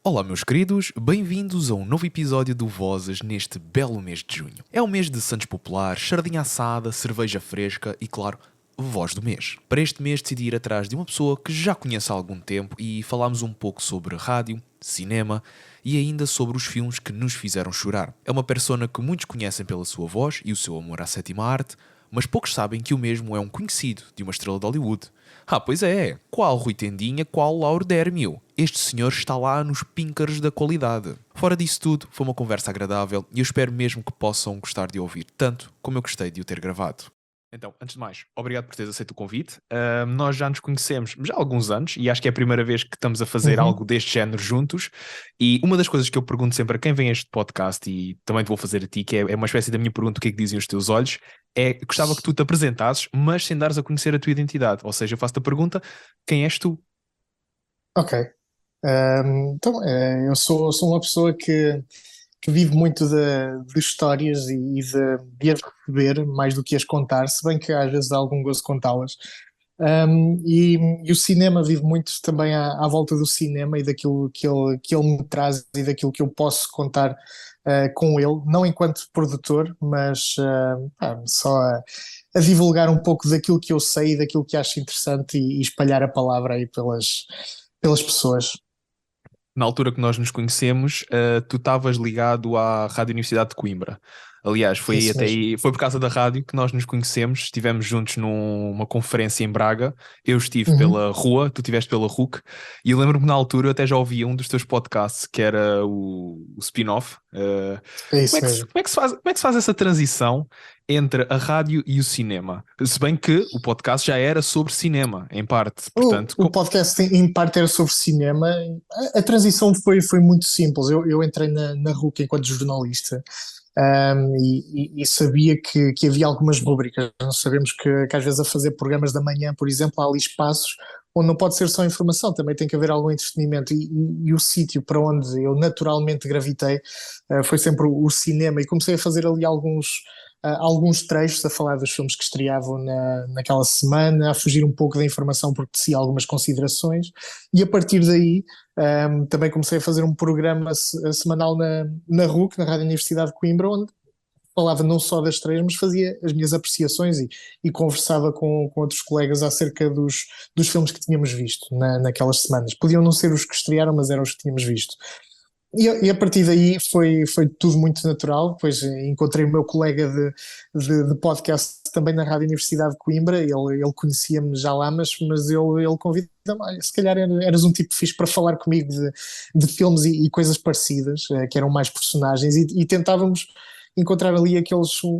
Olá, meus queridos, bem-vindos a um novo episódio do Vozes neste belo mês de junho. É o mês de Santos Populares, sardinha assada, cerveja fresca e, claro, voz do mês. Para este mês decidi ir atrás de uma pessoa que já conheço há algum tempo e falámos um pouco sobre rádio, cinema e ainda sobre os filmes que nos fizeram chorar. É uma persona que muitos conhecem pela sua voz e o seu amor à sétima arte, mas poucos sabem que o mesmo é um conhecido de uma estrela de Hollywood. Ah, pois é. Qual Rui Tendinha, qual Lauro Dérmio? Este senhor está lá nos píncaros da qualidade. Fora disso tudo, foi uma conversa agradável e eu espero mesmo que possam gostar de ouvir, tanto como eu gostei de o ter gravado. Então, antes de mais, obrigado por teres aceito o convite. Nós já nos conhecemos já há alguns anos e acho que é a primeira vez que estamos a fazer Uhum. algo deste género juntos. E uma das coisas que eu pergunto sempre a quem vem a este podcast, e também te vou fazer a ti, que é uma espécie da minha pergunta: o que é que dizem os teus olhos? É, gostava que tu te apresentasses, mas sem dares a conhecer a tua identidade. Ou seja, eu faço-te a pergunta: quem és tu? Ok. Então, eu sou uma pessoa que vive muito de histórias e de as receber mais do que as contar, se bem que às vezes dá algum gozo contá-las. E o cinema vive muito também à volta do cinema e daquilo que ele me traz e daquilo que eu posso contar com ele, não enquanto produtor, mas só a divulgar um pouco daquilo que eu sei e daquilo que acho interessante e espalhar a palavra aí pelas pessoas. Na altura que nós nos conhecemos, tu estavas ligado à Rádio Universidade de Coimbra. Aliás, É foi isso até mesmo. aí, foi por causa da rádio que nós nos conhecemos. Estivemos juntos numa conferência em Braga. Eu estive Uhum. pela Rua, tu estiveste pela RUC. E eu lembro-me na altura, eu até já ouvia um dos teus podcasts, que era o spin-off. É Como é isso que se, mesmo. como é que se faz, como é que se faz essa transição entre a rádio e o cinema? Se bem que o podcast já era sobre cinema, em parte. O, Portanto, o podcast em parte era sobre cinema. A transição foi muito simples. Eu entrei na RUC enquanto jornalista, e sabia que havia algumas rubricas. Nós sabemos que às vezes a fazer programas da manhã, por exemplo, há ali espaços onde não pode ser só informação, também tem que haver algum entretenimento. E o sítio para onde eu naturalmente gravitei foi sempre o cinema, e comecei a fazer ali alguns trechos a falar dos filmes que estreavam naquela semana, a fugir um pouco da informação porque tecia algumas considerações, e a partir daí também comecei a fazer um programa semanal na RUC, na Rádio Universidade de Coimbra, onde falava não só das três, mas fazia as minhas apreciações e conversava com outros colegas acerca dos filmes que tínhamos visto naquelas semanas. Podiam não ser os que estrearam, mas eram os que tínhamos visto. E a partir daí foi tudo muito natural. Depois encontrei o meu colega de podcast também na Rádio Universidade de Coimbra. Ele conhecia-me já lá, mas ele convida-me: "Olha, se calhar eras um tipo fixe para falar comigo de filmes e coisas parecidas, que eram mais personagens, e tentávamos encontrar ali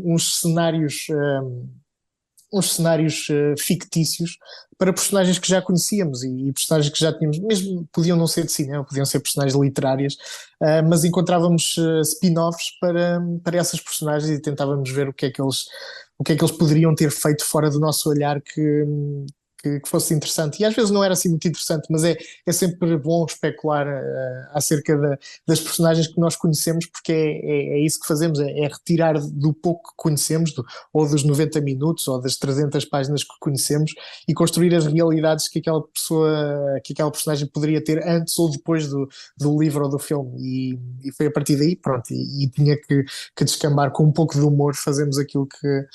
uns cenários fictícios para personagens que já conhecíamos e personagens que já tínhamos, mesmo podiam não ser de cinema, podiam ser personagens literárias, mas encontrávamos spin-offs para essas personagens e tentávamos ver o que é que eles poderiam ter feito fora do nosso olhar que fosse interessante. E às vezes não era assim muito interessante, mas é sempre bom especular acerca das personagens que nós conhecemos, porque é isso que fazemos, é retirar do pouco que conhecemos, ou dos 90 minutos, ou das 300 páginas que conhecemos, e construir as realidades que aquela pessoa, que aquela personagem poderia ter antes ou depois do livro ou do filme. E foi a partir daí, pronto, e tinha que descambar com um pouco de humor, fazemos aquilo que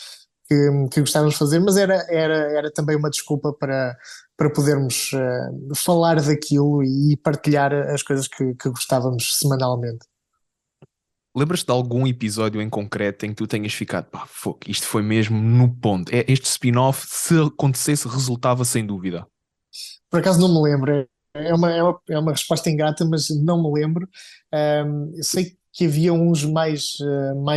gostávamos de fazer, mas era também uma desculpa para podermos falar daquilo e partilhar as coisas que gostávamos semanalmente. lembras-te de algum episódio em concreto em que tu tenhas ficado, pá, fogo, isto foi mesmo no ponto. Este spin-off, se acontecesse, resultava sem dúvida. Por acaso não me lembro, é uma resposta ingrata, mas não me lembro. Eu sei que havia uns mais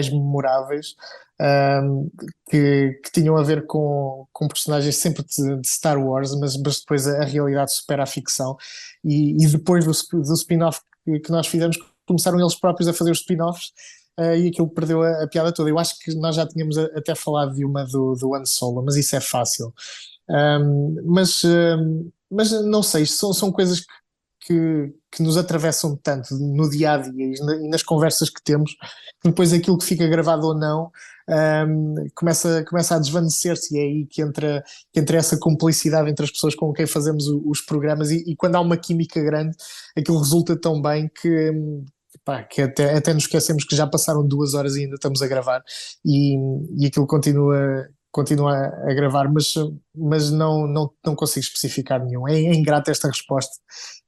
memoráveis, um, que tinham a ver com personagens sempre de Star Wars, mas depois a realidade supera a ficção. E depois do spin-off que nós fizemos, começaram eles próprios a fazer os spin-offs. E aquilo perdeu a piada toda. Eu acho que nós já tínhamos até falado de uma do Han Solo, mas isso é fácil. Mas não sei, são coisas que nos atravessam tanto no dia a dia e nas conversas que temos, que depois aquilo que fica gravado ou não começa a desvanecer-se, e é aí que entra essa cumplicidade entre as pessoas com quem fazemos os programas, e quando há uma química grande, aquilo resulta tão bem pá, que até nos esquecemos que já passaram 2 horas e ainda estamos a gravar, e, e aquilo continua a gravar, mas não consigo especificar nenhum. É ingrata esta resposta,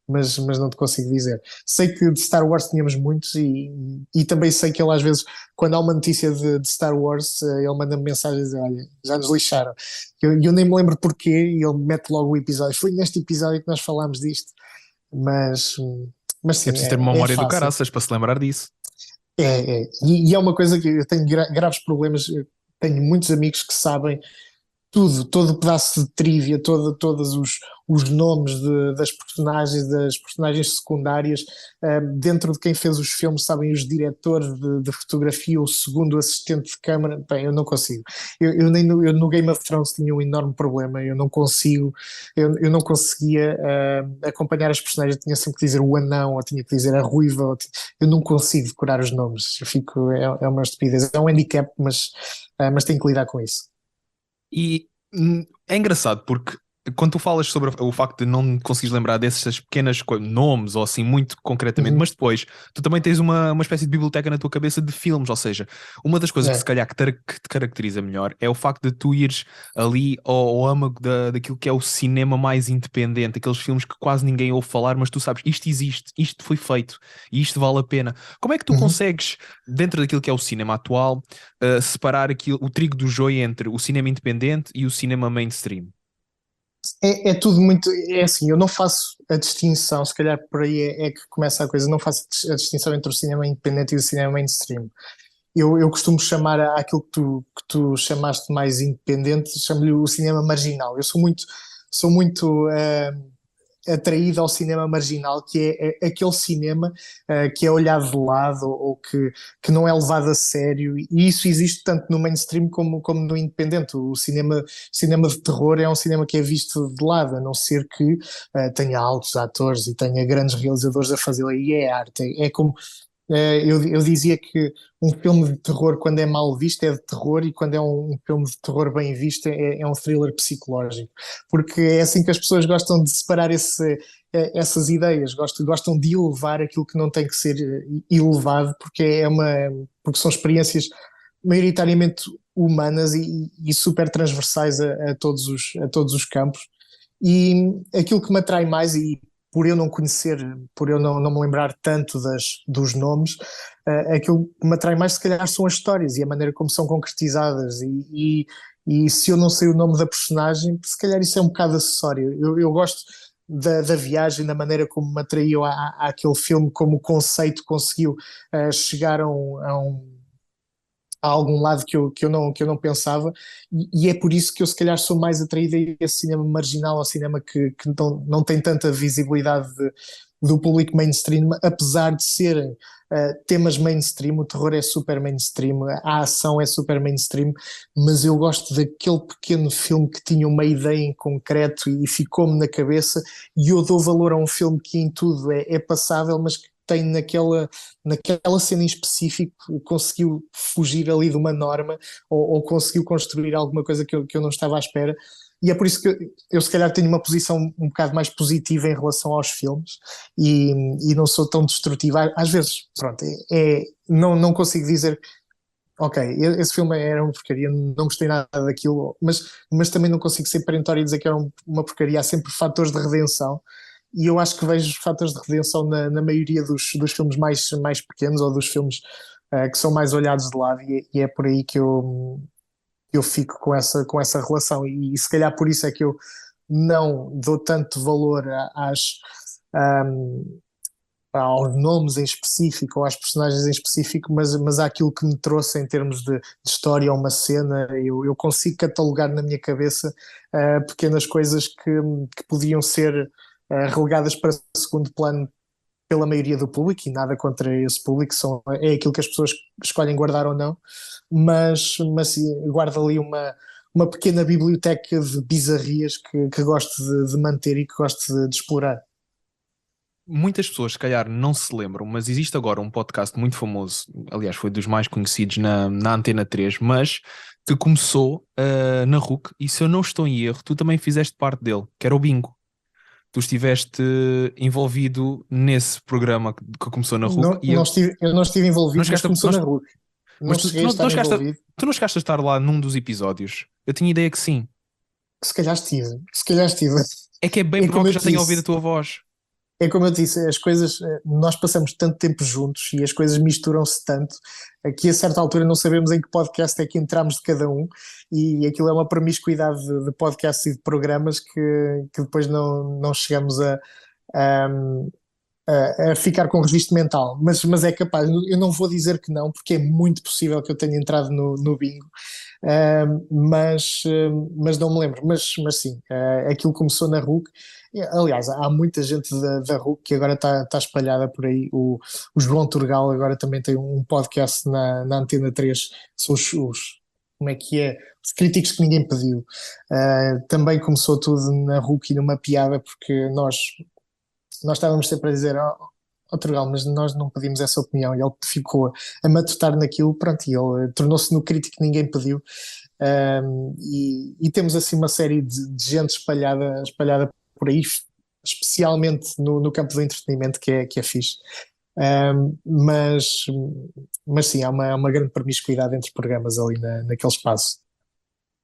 mas não te consigo dizer. Sei que de Star Wars tínhamos muitos, e também sei que ele às vezes, quando há uma notícia de Star Wars, ele manda-me mensagens a dizer, olha, já nos lixaram. Eu nem me lembro porquê, e ele mete logo o episódio. Foi neste episódio que nós falámos disto, mas, mas É sim, preciso ter uma é memória do fácil. caraças para se lembrar disso. E é uma coisa que eu tenho graves problemas. Eu tenho muitos amigos que sabem tudo, todo o pedaço de trivia, todos os nomes das personagens secundárias. Dentro de quem fez os filmes, sabem os diretores de fotografia, o segundo assistente de câmara. Bem, eu não consigo. Eu no Game of Thrones tinha um enorme problema. Eu não consigo, eu não conseguia acompanhar as personagens. Eu tinha sempre que dizer o anão, ou tinha que dizer a ruiva. Eu não consigo decorar os nomes. É uma estupidez. É um handicap, mas tenho que lidar com isso. E é engraçado porque quando tu falas sobre o facto de não conseguires lembrar dessas pequenas nomes ou assim muito concretamente, Uhum. mas depois tu também tens uma espécie de biblioteca na tua cabeça de filmes, ou seja, uma das coisas que se É. calhar que te caracteriza melhor é o facto de tu ires ali ao âmago daquilo que é o cinema mais independente, aqueles filmes que quase ninguém ouve falar, mas tu sabes, isto existe, isto foi feito e isto vale a pena. Como é que tu Uhum. consegues, dentro daquilo que é o cinema atual, separar o trigo do joio entre o cinema independente e o cinema mainstream? É tudo muito. É assim, eu não faço a distinção, se calhar por aí é que começa a coisa. Não faço a distinção entre o cinema independente e o cinema mainstream. Eu costumo chamar aquilo que tu chamaste mais independente, chamo-lhe o cinema marginal. Eu sou muito atraído ao cinema marginal, que é aquele cinema que é olhado de lado, ou que não é levado a sério, e isso existe tanto no mainstream como no independente. O cinema de terror é um cinema que é visto de lado, a não ser que tenha altos atores e tenha grandes realizadores a fazê-lo, e é arte. É como eu dizia que um filme de terror, quando é mal visto, é de terror, e quando é um filme de terror bem visto, é um thriller psicológico. Porque é assim que as pessoas gostam de separar essas ideias, gostam de elevar aquilo que não tem que ser elevado, porque são experiências maioritariamente humanas e super transversais a todos os campos. E aquilo que me atrai mais, e por eu não conhecer, por eu não me lembrar tanto dos nomes, aquilo que me atrai mais, se calhar, são as histórias e a maneira como são concretizadas. E se eu não sei o nome da personagem, se calhar isso é um bocado acessório. Eu gosto da viagem, da maneira como me atraiu àquele filme, como o conceito conseguiu chegar a algum lado que eu não pensava, e é por isso que eu se calhar sou mais atraído a esse cinema marginal, ao cinema que não tem tanta visibilidade do público mainstream, apesar de serem temas mainstream. O terror é super mainstream, a ação é super mainstream, mas eu gosto daquele pequeno filme que tinha uma ideia em concreto e ficou-me na cabeça, e eu dou valor a um filme que em tudo é passável, mas que tem naquela cena em específico, conseguiu fugir ali de uma norma, ou conseguiu construir alguma coisa que eu não estava à espera. E é por isso que eu se calhar tenho uma posição um bocado mais positiva em relação aos filmes, e não sou tão destrutivo. Às vezes, pronto, não consigo dizer, ok, esse filme era uma porcaria, não gostei nada daquilo, mas também não consigo ser perentório e dizer que era uma porcaria. Há sempre fatores de redenção, e eu acho que vejo os fatores de redenção na maioria dos filmes mais pequenos, ou dos filmes que são mais olhados de lado, e é por aí que eu fico com essa relação, e se calhar por isso é que eu não dou tanto valor às, aos nomes em específico, ou às personagens em específico, mas àquilo que me trouxe em termos de história, ou uma cena. Eu consigo catalogar na minha cabeça pequenas coisas que podiam ser relegadas para segundo plano pela maioria do público, e nada contra esse público, é aquilo que as pessoas escolhem guardar ou não, mas sim, guardo ali uma pequena biblioteca de bizarrias que gosto de manter e que gosto de explorar. muitas pessoas, se calhar, não se lembram, mas existe agora um podcast muito famoso, aliás, foi dos mais conhecidos na Antena 3, mas que começou na RUC, e se eu não estou em erro, tu também fizeste parte dele, que era o Bingo. Tu estiveste envolvido nesse programa que começou na RUC e Eu não estive não envolvido, mas chegaste a, começou na RUC. Não mas tu cheguei a não, estar envolvido. tu não chegaste a estar lá num dos episódios. Eu tinha ideia que sim. Se calhar estive, se calhar estive. É que é bem É como provável eu que já te tenha ouvido a disse, tua voz. é como eu te disse, as coisas, nós passamos tanto tempo juntos e as coisas misturam-se tanto que a certa altura não sabemos em que podcast é que entramos de cada um, e aquilo é uma promiscuidade de podcasts e de programas que depois não chegamos a, a ficar com registro mental, mas é capaz, eu não vou dizer que não, porque é muito possível que eu tenha entrado no bingo, mas não me lembro. Mas sim, aquilo começou na RUC. Aliás, há muita gente da RUC que agora está espalhada por aí. O João Turgal agora também tem um podcast na Antena 3, são como é que é? Os críticos que ninguém pediu. Também começou tudo na RUC e numa piada, porque nós estávamos sempre a dizer, Turgal, mas nós não pedimos essa opinião, e ele ficou a matutar naquilo, pronto, e ele tornou-se no crítico que ninguém pediu. E temos assim uma série de gente espalhada por aí, especialmente no campo do entretenimento, que é fixe. Mas sim, há uma grande promiscuidade entre programas ali naquele espaço.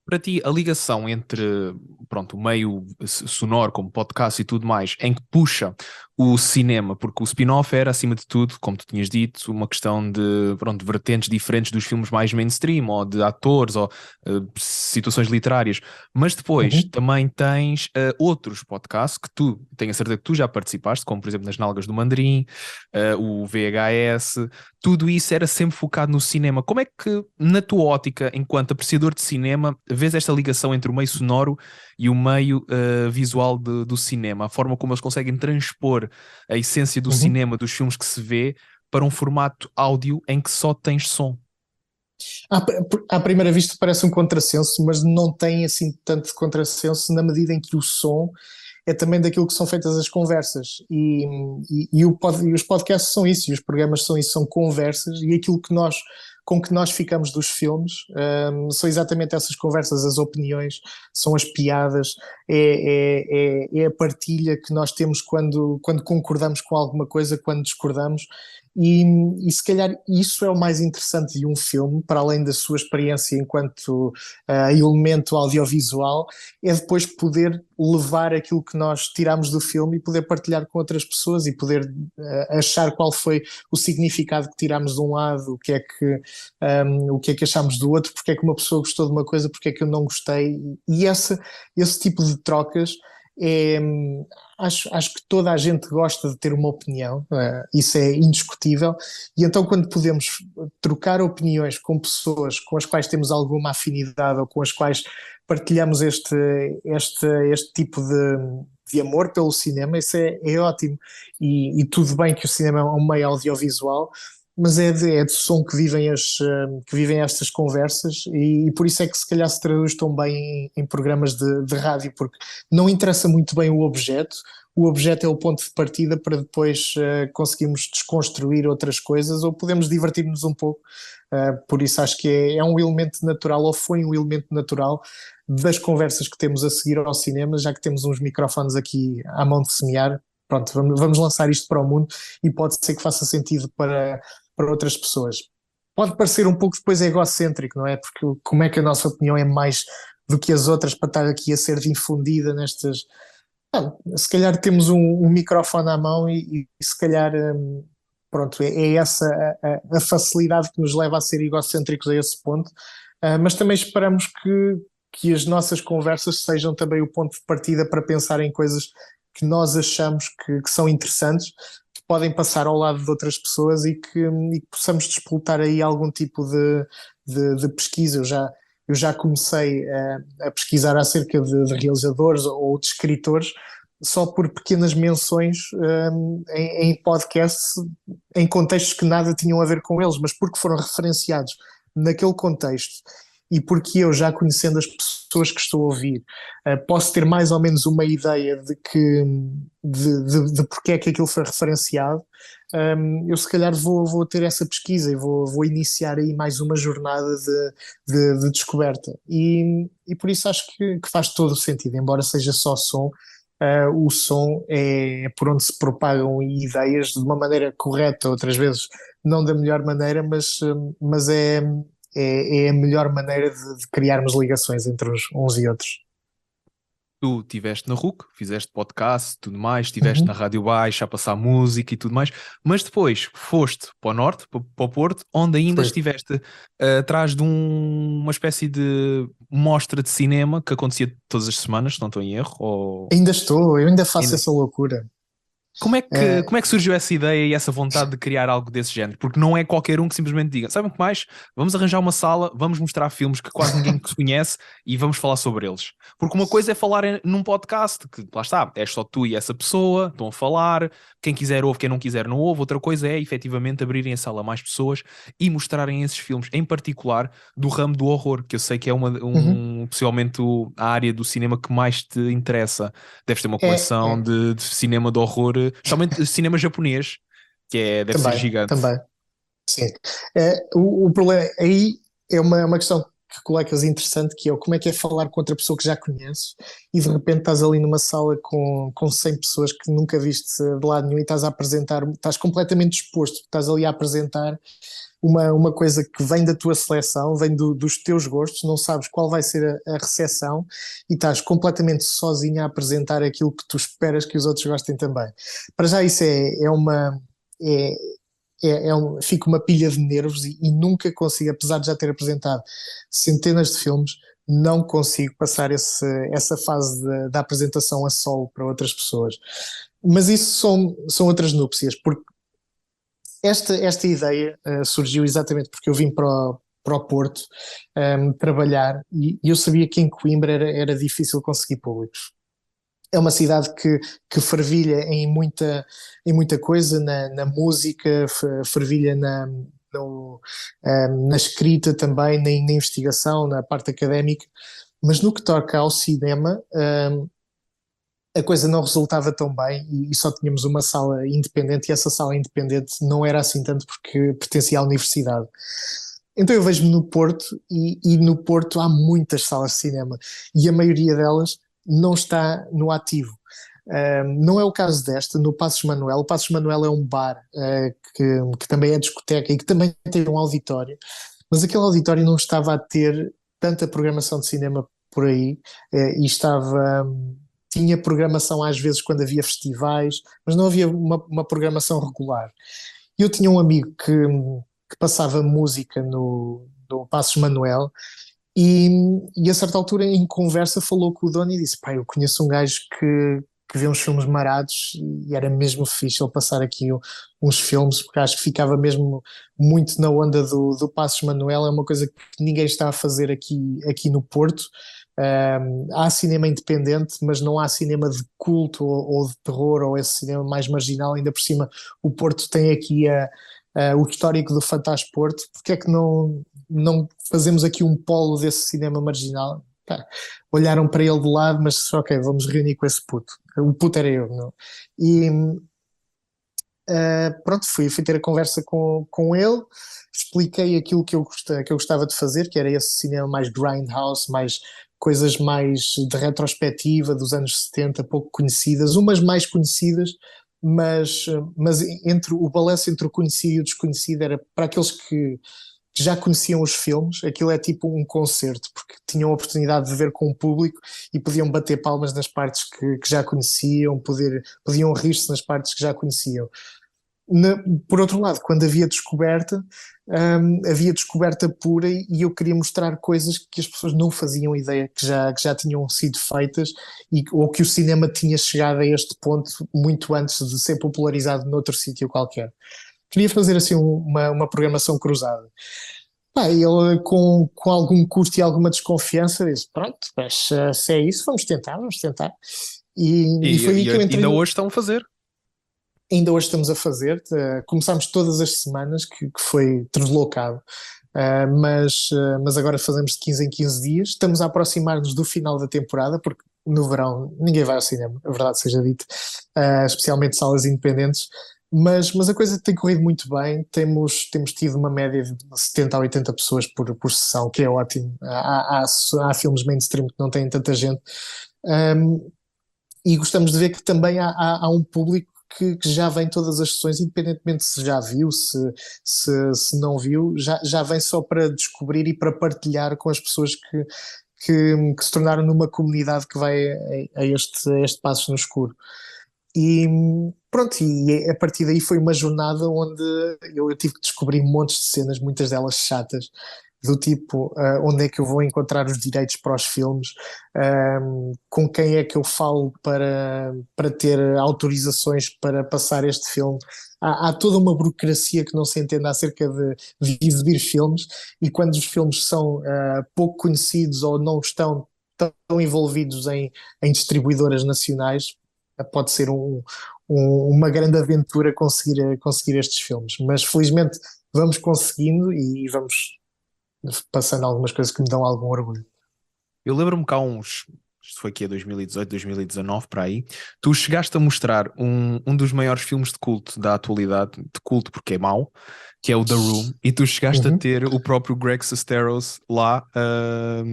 Para ti, a ligação entre, pronto, o meio sonoro, como podcast e tudo mais, em que puxa o cinema, porque o spin-off era, acima de tudo, como tu tinhas dito, uma questão de, pronto, vertentes diferentes dos filmes mais mainstream, ou de atores, ou situações literárias, mas depois Uhum. também tens outros podcasts que tu, tenho a certeza que tu já participaste, como por exemplo nas Nalgas do Mandarim, o VHS, tudo isso era sempre focado no cinema. Como é que, na tua ótica, enquanto apreciador de cinema, vês esta ligação entre o meio sonoro e o meio visual do cinema? A forma como eles conseguem transpor a essência do Uhum. cinema, dos filmes que se vê, para um formato áudio em que só tens som. À primeira vista parece um contrassenso, mas não tem assim tanto contrassenso na medida em que o som é também daquilo que são feitas as conversas. E os podcasts são isso, e os programas são isso, são conversas, e aquilo com que nós ficamos dos filmes, são exatamente essas conversas, as opiniões, são as piadas, é a partilha que nós temos quando concordamos com alguma coisa, quando discordamos. E se calhar isso é o mais interessante de um filme, para além da sua experiência enquanto elemento audiovisual, é depois poder levar aquilo que nós tiramos do filme e poder partilhar com outras pessoas e poder achar qual foi o significado que tiramos de um lado, o que é que achamos do outro, porque é que uma pessoa gostou de uma coisa, porque é que eu não gostei. E esse tipo de trocas é, acho que toda a gente gosta de ter uma opinião, isso é indiscutível, e então quando podemos trocar opiniões com pessoas com as quais temos alguma afinidade ou com as quais partilhamos este tipo de amor pelo cinema, isso é ótimo. E tudo bem que o cinema é um meio audiovisual, mas é de som que vivem estas conversas, e por isso é que se calhar se traduz tão bem em programas de rádio, porque não interessa muito bem o objeto é o ponto de partida para depois conseguirmos desconstruir outras coisas, ou podemos divertir-nos um pouco. Por isso acho que é um elemento natural, ou foi um elemento natural das conversas que temos a seguir ao cinema, já que temos uns microfones aqui à mão de semear. Pronto, vamos lançar isto para o mundo, e pode ser que faça sentido para outras pessoas. Pode parecer um pouco depois egocêntrico, não é? Porque como é que a nossa opinião é mais do que as outras para estar aqui a ser difundida nestas. Se calhar temos um microfone à mão, e se calhar, pronto, é essa a facilidade que nos leva a ser egocêntricos a esse ponto. Mas também esperamos que as nossas conversas sejam também o ponto de partida para pensar em coisas que nós achamos que são interessantes, que podem passar ao lado de outras pessoas, e que possamos disputar aí algum tipo de pesquisa. Eu já comecei a pesquisar acerca de realizadores ou de escritores, só por pequenas menções em podcasts, em contextos que nada tinham a ver com eles, mas porque foram referenciados naquele contexto, e porque eu, já conhecendo as pessoas que estou a ouvir, posso ter mais ou menos uma ideia de porque é que aquilo foi referenciado. Eu se calhar vou ter essa pesquisa e vou iniciar aí mais uma jornada de descoberta. E por isso acho que faz todo o sentido, embora seja só som. O som é por onde se propagam ideias de uma maneira correta, outras vezes não da melhor maneira, mas é a melhor maneira de criarmos ligações entre uns e outros. Tu estiveste na RUC, fizeste podcast, tudo mais, estiveste na Uhum. Rádio Baixa a passar música e tudo mais, mas depois foste para o norte, para o Porto, onde ainda Foi. estiveste atrás de uma espécie de mostra de cinema que acontecia todas as semanas, se não estou em erro, ou Ainda estou, eu ainda faço ainda. essa loucura. Como é que, Eh, como é que surgiu essa ideia e essa vontade de criar algo desse género? Porque não é qualquer um que simplesmente diga, sabem o que mais? Vamos arranjar uma sala, vamos mostrar filmes que quase ninguém se conhece e vamos falar sobre eles. Porque uma coisa é falar num podcast, que lá está, é só tu e essa pessoa, estão a falar, quem quiser ouve, quem não quiser não ouve. Outra coisa é efetivamente abrirem a sala a mais pessoas e mostrarem esses filmes, em particular do ramo do horror, que eu sei que é uhum. possivelmente a área do cinema que mais te interessa. Deves ter uma coleção É, de cinema de horror, especialmente cinema japonês, deve ser também, gigante. também. Sim. O problema aí é uma questão que colocas interessante, que é como é que é falar com outra pessoa que já conheces e de repente estás ali numa sala com 100 pessoas que nunca viste de lado nenhum e estás a apresentar, estás completamente exposto, estás ali a apresentar uma coisa que vem da tua seleção, vem dos teus gostos, não sabes qual vai ser a recepção e estás completamente sozinho a apresentar aquilo que tu esperas que os outros gostem também. Para já isso é uma. É, fica uma pilha de nervos e nunca consigo, apesar de já ter apresentado centenas de filmes, não consigo passar essa fase da apresentação a solo para outras pessoas. Mas isso são outras núpcias, porque esta ideia surgiu exatamente porque eu vim para o Porto trabalhar e eu sabia que em Coimbra era difícil conseguir públicos. É uma cidade que fervilha em muita coisa, na música, fervilha na escrita também, na investigação, na parte académica, mas no que toca ao cinema, a coisa não resultava tão bem e só tínhamos uma sala independente e essa sala independente não era assim tanto porque pertencia à universidade. Então eu vejo-me no Porto e no Porto há muitas salas de cinema e a maioria delas não está no ativo. Não é o caso desta, no Passos Manuel. O Passos Manuel é um bar que também é discoteca e que também tem um auditório, mas aquele auditório não estava a ter tanta programação de cinema por aí e tinha programação às vezes quando havia festivais, mas não havia uma programação regular. Eu tinha um amigo que passava música no Passos Manuel e, e a certa altura em conversa falou com o dono e disse, pá, eu conheço um gajo que vê uns filmes marados e era mesmo fixe ele passar aqui uns filmes, porque acho que ficava mesmo muito na onda do Passos Manuel, é uma coisa que ninguém está a fazer aqui no Porto. Há cinema independente, mas não há cinema de culto ou de terror ou esse cinema mais marginal. Ainda por cima, o Porto tem aqui o histórico do Fantasporto. Porque é que não fazemos aqui um polo desse cinema marginal? Pá, olharam para ele de lado, mas ok, vamos reunir com esse puto. O puto era eu, não? E pronto, fui ter a conversa com ele, expliquei aquilo que eu gostava de fazer, que era esse cinema mais grindhouse, mais coisas mais de retrospectiva dos anos 70 pouco conhecidas, umas mais conhecidas, mas entre o balanço entre o conhecido e o desconhecido era para aqueles que já conheciam os filmes, aquilo é tipo um concerto, porque tinham a oportunidade de ver com o público e podiam bater palmas nas partes que já conheciam, podiam rir-se nas partes que já conheciam. Por outro lado, quando havia descoberta pura e eu queria mostrar coisas que as pessoas não faziam ideia que já tinham sido feitas ou que o cinema tinha chegado a este ponto muito antes de ser popularizado noutro sítio qualquer. Queria fazer assim uma programação cruzada. Pá, ele com algum custo e alguma desconfiança disse, pronto, mas se é isso, vamos tentar, vamos tentar. E E, foi aí e que eu entrei ainda hoje estão a fazer. ainda hoje estamos a fazer, começámos todas as semanas, que foi deslocado. mas agora fazemos de 15 em 15 dias. Estamos a aproximar-nos do final da temporada, porque no verão ninguém vai ao cinema, a verdade seja dita, especialmente salas independentes. Mas a coisa tem corrido muito bem, temos tido uma média de 70 a 80 pessoas por sessão, que é ótimo. Há filmes mainstream que não têm tanta gente. Um, e gostamos de ver que também há um público que já vem todas as sessões, independentemente se já viu, se não viu, já vem só para descobrir e para partilhar com as pessoas que se tornaram numa comunidade que vai a este Passos no Escuro. E pronto, e a partir daí foi uma jornada onde eu tive que descobrir montes de cenas, muitas delas chatas, do tipo, onde é que eu vou encontrar os direitos para os filmes, com quem é que eu falo para ter autorizações para passar este filme. Há toda uma burocracia que não se entende acerca de exibir filmes, e quando os filmes são pouco conhecidos ou não estão tão envolvidos em distribuidoras nacionais, pode ser uma grande aventura conseguir estes filmes. Mas felizmente vamos conseguindo e vamos passando algumas coisas que me dão algum orgulho. Eu lembro-me que há uns, isto foi aqui a 2018, 2019, para aí, tu chegaste a mostrar um dos maiores filmes de culto da atualidade, de culto porque é mau, que é o The Room, e tu chegaste a Uhum. ter o próprio Greg Sestero lá a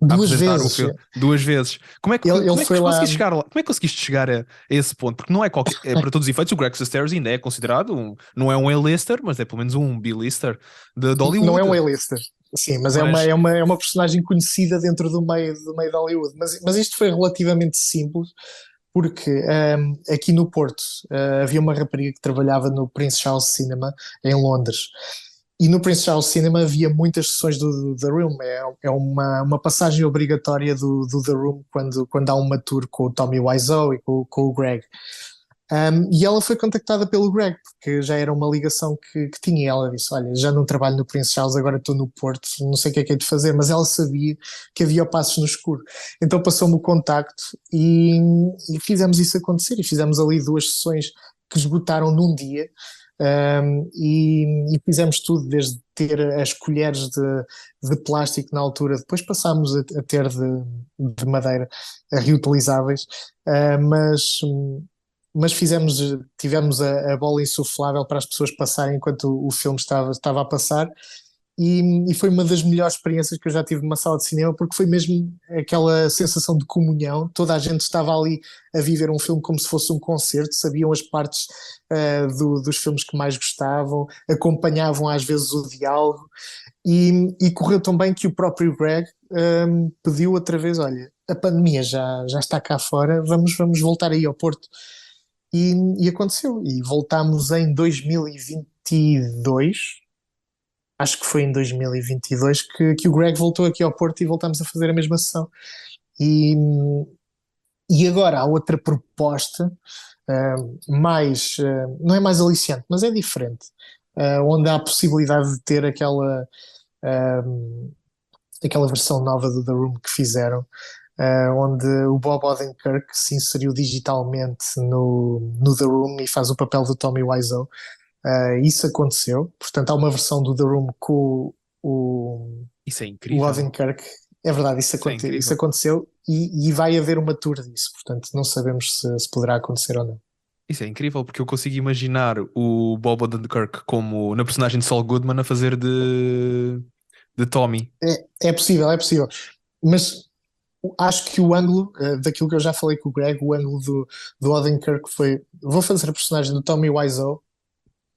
Duas apresentar o vezes. filme duas vezes. Ele Como é foi que lá. conseguiste chegar lá? Como é que conseguiste chegar a esse ponto? Porque não é qualquer, para todos os efeitos, o Greg Sestero ainda é considerado não é um A-lister, mas é pelo menos um B-lister de Não é um Hollywood. A-lister, sim, mas Mas é uma personagem conhecida dentro do meio de Hollywood. Mas isto foi relativamente simples, porque aqui no Porto havia uma rapariga que trabalhava no Prince Charles Cinema em Londres. E no Prince Charles Cinema havia muitas sessões do The Room. É uma passagem obrigatória do The Room quando há uma tour com o Tommy Wiseau e com o Greg. E ela foi contactada pelo Greg, porque já era uma ligação que tinha. E ela disse: Olha, já não trabalho no Prince Charles, agora estou no Porto, não sei o que é de fazer. Mas ela sabia que havia Passos no Escuro. Então passou-me o contacto e fizemos isso acontecer. E fizemos ali duas sessões que esgotaram num dia. E fizemos tudo, desde ter as colheres de plástico na altura, depois passámos a ter de madeira reutilizáveis, mas tivemos a bola insuflável para as pessoas passarem enquanto o filme estava a passar, e foi uma das melhores experiências que eu já tive numa sala de cinema, porque foi mesmo aquela sensação de comunhão. Toda a gente estava ali a viver um filme como se fosse um concerto, sabiam as partes dos filmes que mais gostavam, acompanhavam às vezes o diálogo, e correu tão bem que o próprio Greg pediu outra vez: Olha, a pandemia já está cá fora, vamos voltar aí ao Porto. E aconteceu, e voltámos em 2022, acho que foi em 2022 que o Greg voltou aqui ao Porto e voltámos a fazer a mesma sessão. E, e agora há outra proposta, não é mais aliciante, mas é diferente, onde há a possibilidade de ter aquela versão nova do The Room que fizeram, onde o Bob Odenkirk se inseriu digitalmente no The Room e faz o papel do Tommy Wiseau. Isso aconteceu, portanto há uma versão do The Room com isso é o incrível. Odenkirk. É verdade, Isso é isso incrível. aconteceu, e vai haver uma tour disso, portanto não sabemos se poderá acontecer ou não. Isso é incrível porque eu consigo imaginar o Bob Odenkirk como na personagem de Saul Goodman a fazer de Tommy. É possível, é possível, mas acho que o ângulo, daquilo que eu já falei com o Greg, o ângulo do Odenkirk foi: vou fazer a personagem do Tommy Wiseau,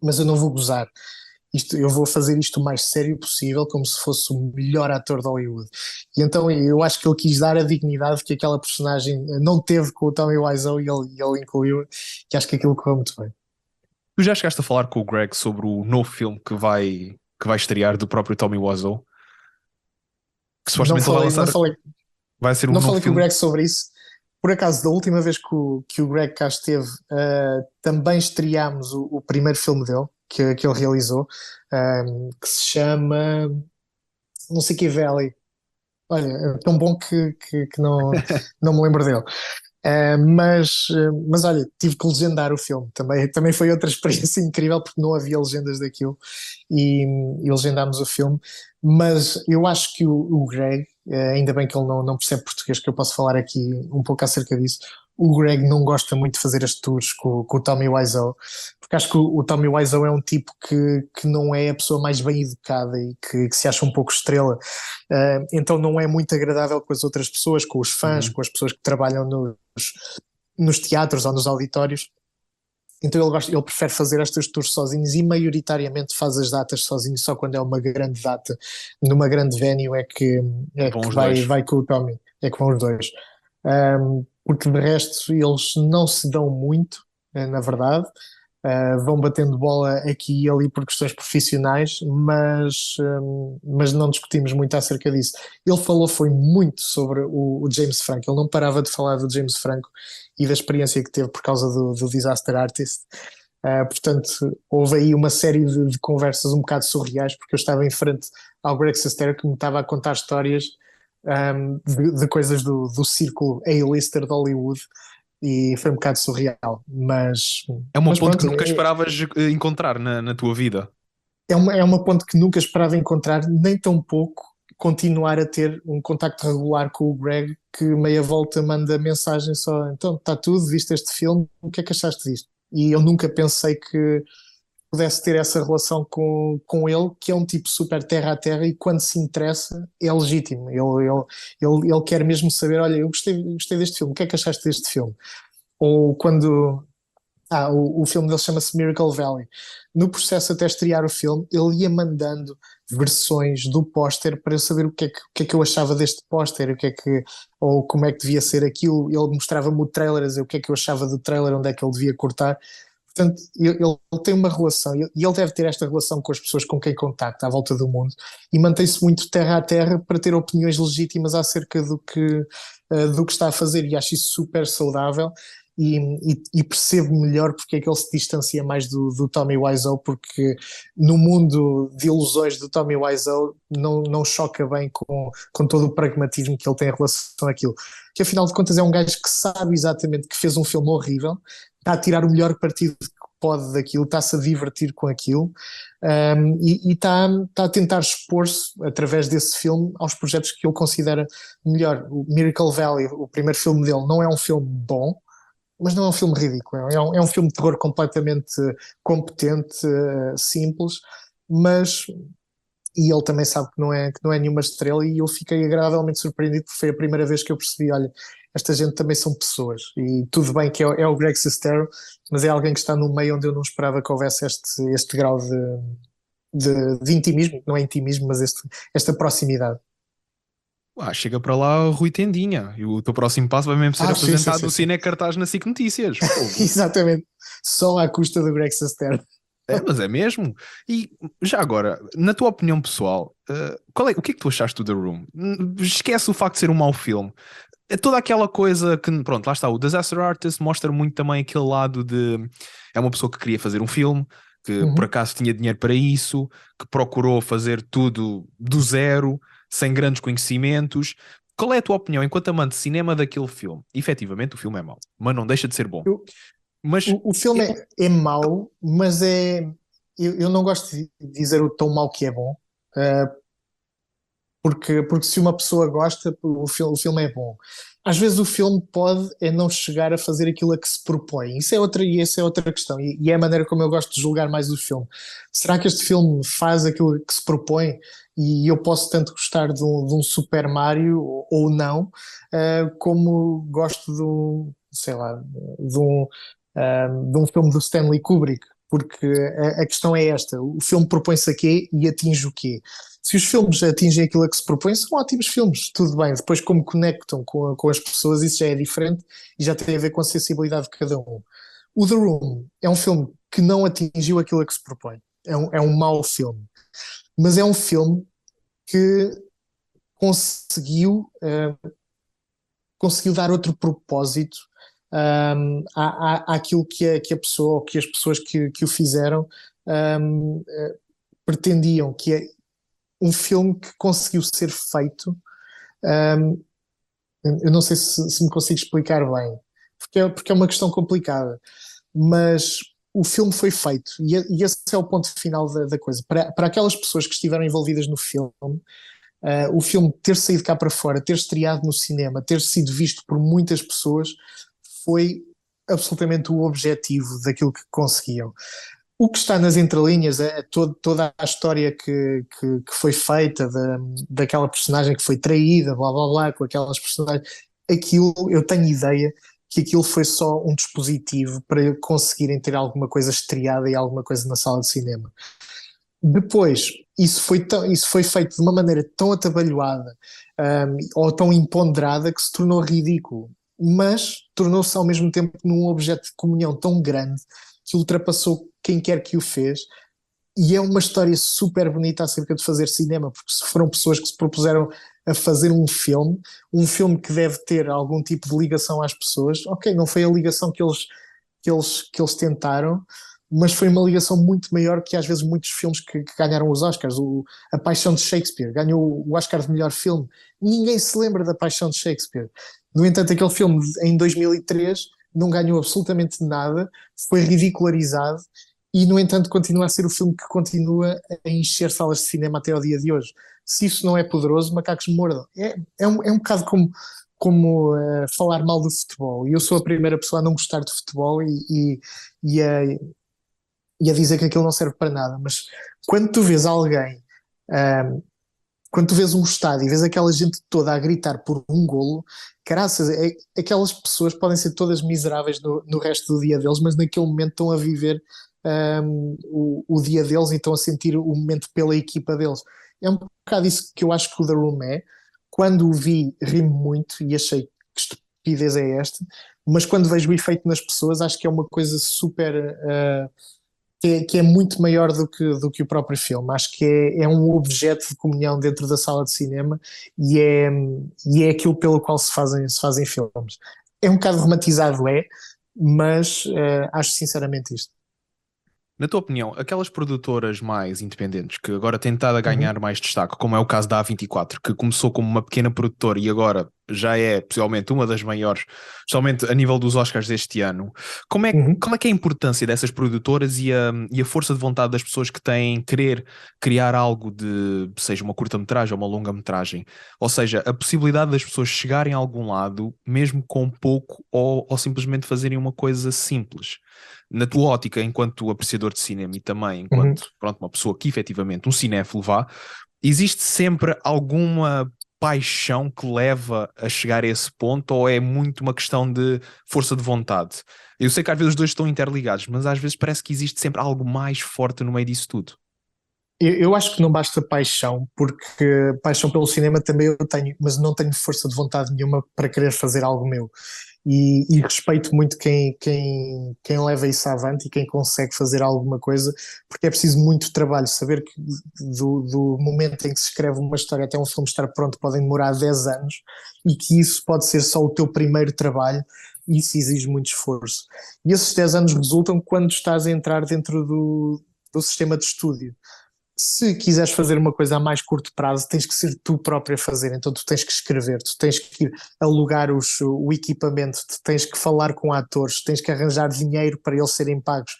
mas eu não vou gozar. Eu vou fazer isto o mais sério possível, como se fosse o melhor ator de Hollywood. E então eu acho que ele quis dar a dignidade que aquela personagem não teve com o Tommy Wiseau, e ele incluiu, e acho que aquilo correu muito bem. Tu já chegaste a falar com o Greg sobre o novo filme que vai estrear do próprio Tommy Wiseau? Que Não supostamente ele vai falei, não lançar, falei, vai ser um não novo falei com o filme. Greg sobre isso. Por acaso, da última vez que o Greg cá esteve, também estreámos o primeiro filme dele, que ele realizou, que se chama não sei que Valley. Olha, é tão bom que não me lembro dele. Mas olha, tive que legendar o filme também foi outra experiência incrível porque não havia legendas daquilo e, e legendámos o filme. Mas eu acho que o Greg, ainda bem que ele não percebe português, que eu posso falar aqui um pouco acerca disso. O Greg não gosta muito de fazer as tours com o Tommy Wiseau, porque acho que o Tommy Wiseau é um tipo que não é a pessoa mais bem educada e que se acha um pouco estrela. Então não é muito agradável com as outras pessoas, com os fãs, Uhum. com as pessoas que trabalham nos teatros ou nos auditórios. Então ele prefere fazer estas tours sozinhos e maioritariamente faz as datas sozinho, só quando é uma grande data, numa grande venue é Vão que os dois. vai com o Tommy, é que vão os dois. Porque de resto eles não se dão muito, na verdade. Vão batendo bola aqui e ali por questões profissionais, mas não discutimos muito acerca disso. Ele falou foi muito sobre o James Franco, ele não parava de falar do James Franco e da experiência que teve por causa do Disaster Artist. Portanto, houve aí uma série de conversas um bocado surreais, porque eu estava em frente ao Greg Sestero que me estava a contar histórias de coisas do círculo A-lister de Hollywood e foi um bocado surreal, É uma mas ponte que pronto, nunca esperavas encontrar na tua vida. é uma ponte que nunca esperava encontrar, nem tão pouco continuar a ter um contacto regular com o Greg, que meia volta manda mensagem só, então está tudo, viste este filme, o que é que achaste disto? E eu nunca pensei que pudesse ter essa relação com ele, que é um tipo super terra a terra e quando se interessa é legítimo. Ele quer mesmo saber, olha, eu gostei deste filme, o que é que achaste deste filme? Ou quando o filme dele chama-se Miracle Valley. No processo até estrear o filme, ele ia mandando versões do póster para eu saber o que é que eu achava deste póster, ou como é que devia ser aquilo. Ele mostrava-me o trailer, a dizer o que é que eu achava do trailer, onde é que ele devia cortar. Portanto, ele tem uma relação, e ele deve ter esta relação com as pessoas com quem contacta à volta do mundo, e mantém-se muito terra a terra para ter opiniões legítimas acerca do que está a fazer, e acho isso super saudável. E percebo melhor porque é que ele se distancia mais do Tommy Wiseau, porque no mundo de ilusões do Tommy Wiseau não choca bem com todo o pragmatismo que ele tem em relação àquilo. Que afinal de contas é um gajo que sabe exatamente que fez um filme horrível, está a tirar o melhor partido que pode daquilo, está-se a divertir com aquilo, e está a tentar expor-se através desse filme aos projetos que ele considera melhor. O Miracle Valley, o primeiro filme dele, não é um filme bom, mas não é um filme ridículo, é um filme de terror completamente competente, simples, mas e ele também sabe que não é nenhuma estrela e eu fiquei agradavelmente surpreendido porque foi a primeira vez que eu percebi, olha, esta gente também são pessoas e tudo bem que é o Greg Sestero, mas é alguém que está num meio onde eu não esperava que houvesse este grau de intimismo, não é intimismo, mas esta proximidade. Chega para lá o Rui Tendinha. E o teu próximo passo vai mesmo ser Sim, sim, apresentado sim, no sim. Cine Cartaz na SIC Notícias. Fogo. Exatamente, só à custa do Greg Sestero. É, mas é mesmo. E já agora, na tua opinião pessoal, o que é que tu achaste do The Room? Esquece o facto de ser um mau filme. É toda aquela coisa que, pronto, lá está. O Disaster Artist mostra muito também aquele lado de. É uma pessoa que queria fazer um filme, que por Uhum. acaso tinha dinheiro para isso, que procurou fazer tudo do zero, sem grandes conhecimentos. Qual é a tua opinião enquanto amante de cinema daquele filme? Efetivamente, o filme é mau, mas não deixa de ser bom. Eu, Mas o filme é mau, mas eu não gosto de dizer o tão mau que é bom, porque se uma pessoa gosta, o filme é bom. Às vezes o filme pode não chegar a fazer aquilo a que se propõe. Essa é outra questão. E é a maneira como eu gosto de julgar mais o filme. Será que este filme faz aquilo que se propõe? E eu posso tanto gostar de um Super Mario ou não, como gosto sei lá, de um filme do Stanley Kubrick. Porque a questão é esta: o filme propõe-se a quê e atinge o quê? Se os filmes atingem aquilo a que se propõe, são ótimos filmes, tudo bem. Depois, como conectam com as pessoas, isso já é diferente e já tem a ver com a sensibilidade de cada um. O The Room é um filme que não atingiu aquilo a que se propõe. É um mau filme. Mas é um filme que conseguiu, conseguiu dar outro propósito àquilo que a pessoa ou que as pessoas que o fizeram pretendiam, que é um filme que conseguiu ser feito. Um, eu não sei se me consigo explicar bem. porque é uma questão complicada, mas o filme foi feito e esse é o ponto final da coisa. Para aquelas pessoas que estiveram envolvidas no filme, o filme ter saído cá para fora, ter estreado no cinema, ter sido visto por muitas pessoas, foi absolutamente o objetivo daquilo que conseguiam. O que está nas entrelinhas é toda a história que foi feita daquela personagem que foi traída, blá blá blá, com aquelas personagens. Aquilo, eu tenho ideia que aquilo foi só um dispositivo para conseguirem ter alguma coisa estreada e alguma coisa na sala de cinema. Depois, isso foi feito de uma maneira tão atabalhoada, ou tão imponderada que se tornou ridículo, mas tornou-se ao mesmo tempo num objeto de comunhão tão grande que ultrapassou quem quer que o fez. E é uma história super bonita acerca de fazer cinema, porque se foram pessoas que se propuseram a fazer um filme que deve ter algum tipo de ligação às pessoas, ok, não foi a ligação que eles tentaram, mas foi uma ligação muito maior que às vezes muitos filmes que ganharam os Oscars. A Paixão de Shakespeare ganhou o Oscar de melhor filme. Ninguém se lembra da Paixão de Shakespeare. No entanto, aquele filme em 2003 não ganhou absolutamente nada, foi ridicularizado e, no entanto, continua a ser o filme que continua a encher salas de cinema até ao dia de hoje. Se isso não é poderoso, macacos mordam. É um bocado como falar mal do futebol. E eu sou a primeira pessoa a não gostar de futebol e a, e a dizer que aquilo não serve para nada. Mas quando tu vês alguém, ahm, quando tu vês um estádio e vês aquela gente toda a gritar por um golo, caraças, aquelas pessoas podem ser todas miseráveis no resto do dia deles, mas naquele momento estão a viver o dia deles e estão a sentir o momento pela equipa deles. É um bocado isso que eu acho que o The Room é. Quando o vi, ri-me muito e achei que estupidez é esta, mas quando vejo o efeito nas pessoas, acho que é uma coisa super. Que é muito maior do que o próprio filme. Acho que é um objeto de comunhão dentro da sala de cinema e é aquilo pelo qual se fazem filmes. É um bocado romantizado, mas acho sinceramente isto. Na tua opinião, aquelas produtoras mais independentes que agora têm estado a Uhum, ganhar mais destaque, como é o caso da A24, que começou como uma pequena produtora e agora já é possivelmente uma das maiores, especialmente a nível dos Oscars deste ano, como é, uhum. como é que é a importância dessas produtoras e a força de vontade das pessoas que têm querer criar algo de, seja uma curta-metragem ou uma longa-metragem? Ou seja, a possibilidade das pessoas chegarem a algum lado, mesmo com pouco, ou simplesmente fazerem uma coisa simples na tua ótica, enquanto apreciador de cinema e também Uhum. enquanto, pronto, uma pessoa que efetivamente, um cinéfilo vá, existe sempre alguma paixão que leva a chegar a esse ponto ou é muito uma questão de força de vontade? Eu sei que às vezes os dois estão interligados, mas às vezes parece que existe sempre algo mais forte no meio disso tudo. Eu acho que não basta paixão, porque paixão pelo cinema também eu tenho, mas não tenho força de vontade nenhuma para querer fazer algo meu. E respeito muito quem leva isso avante e quem consegue fazer alguma coisa, porque é preciso muito trabalho. Saber que do momento em que se escreve uma história até um filme estar pronto podem demorar 10 anos e que isso pode ser só o teu primeiro trabalho, isso exige muito esforço. E esses 10 anos resultam quando estás a entrar dentro do sistema de estúdio. Se quiseres fazer uma coisa a mais curto prazo, tens que ser tu próprio a fazer. Então tu tens que escrever, tu tens que ir alugar o equipamento, tu tens que falar com atores, tens que arranjar dinheiro para eles serem pagos.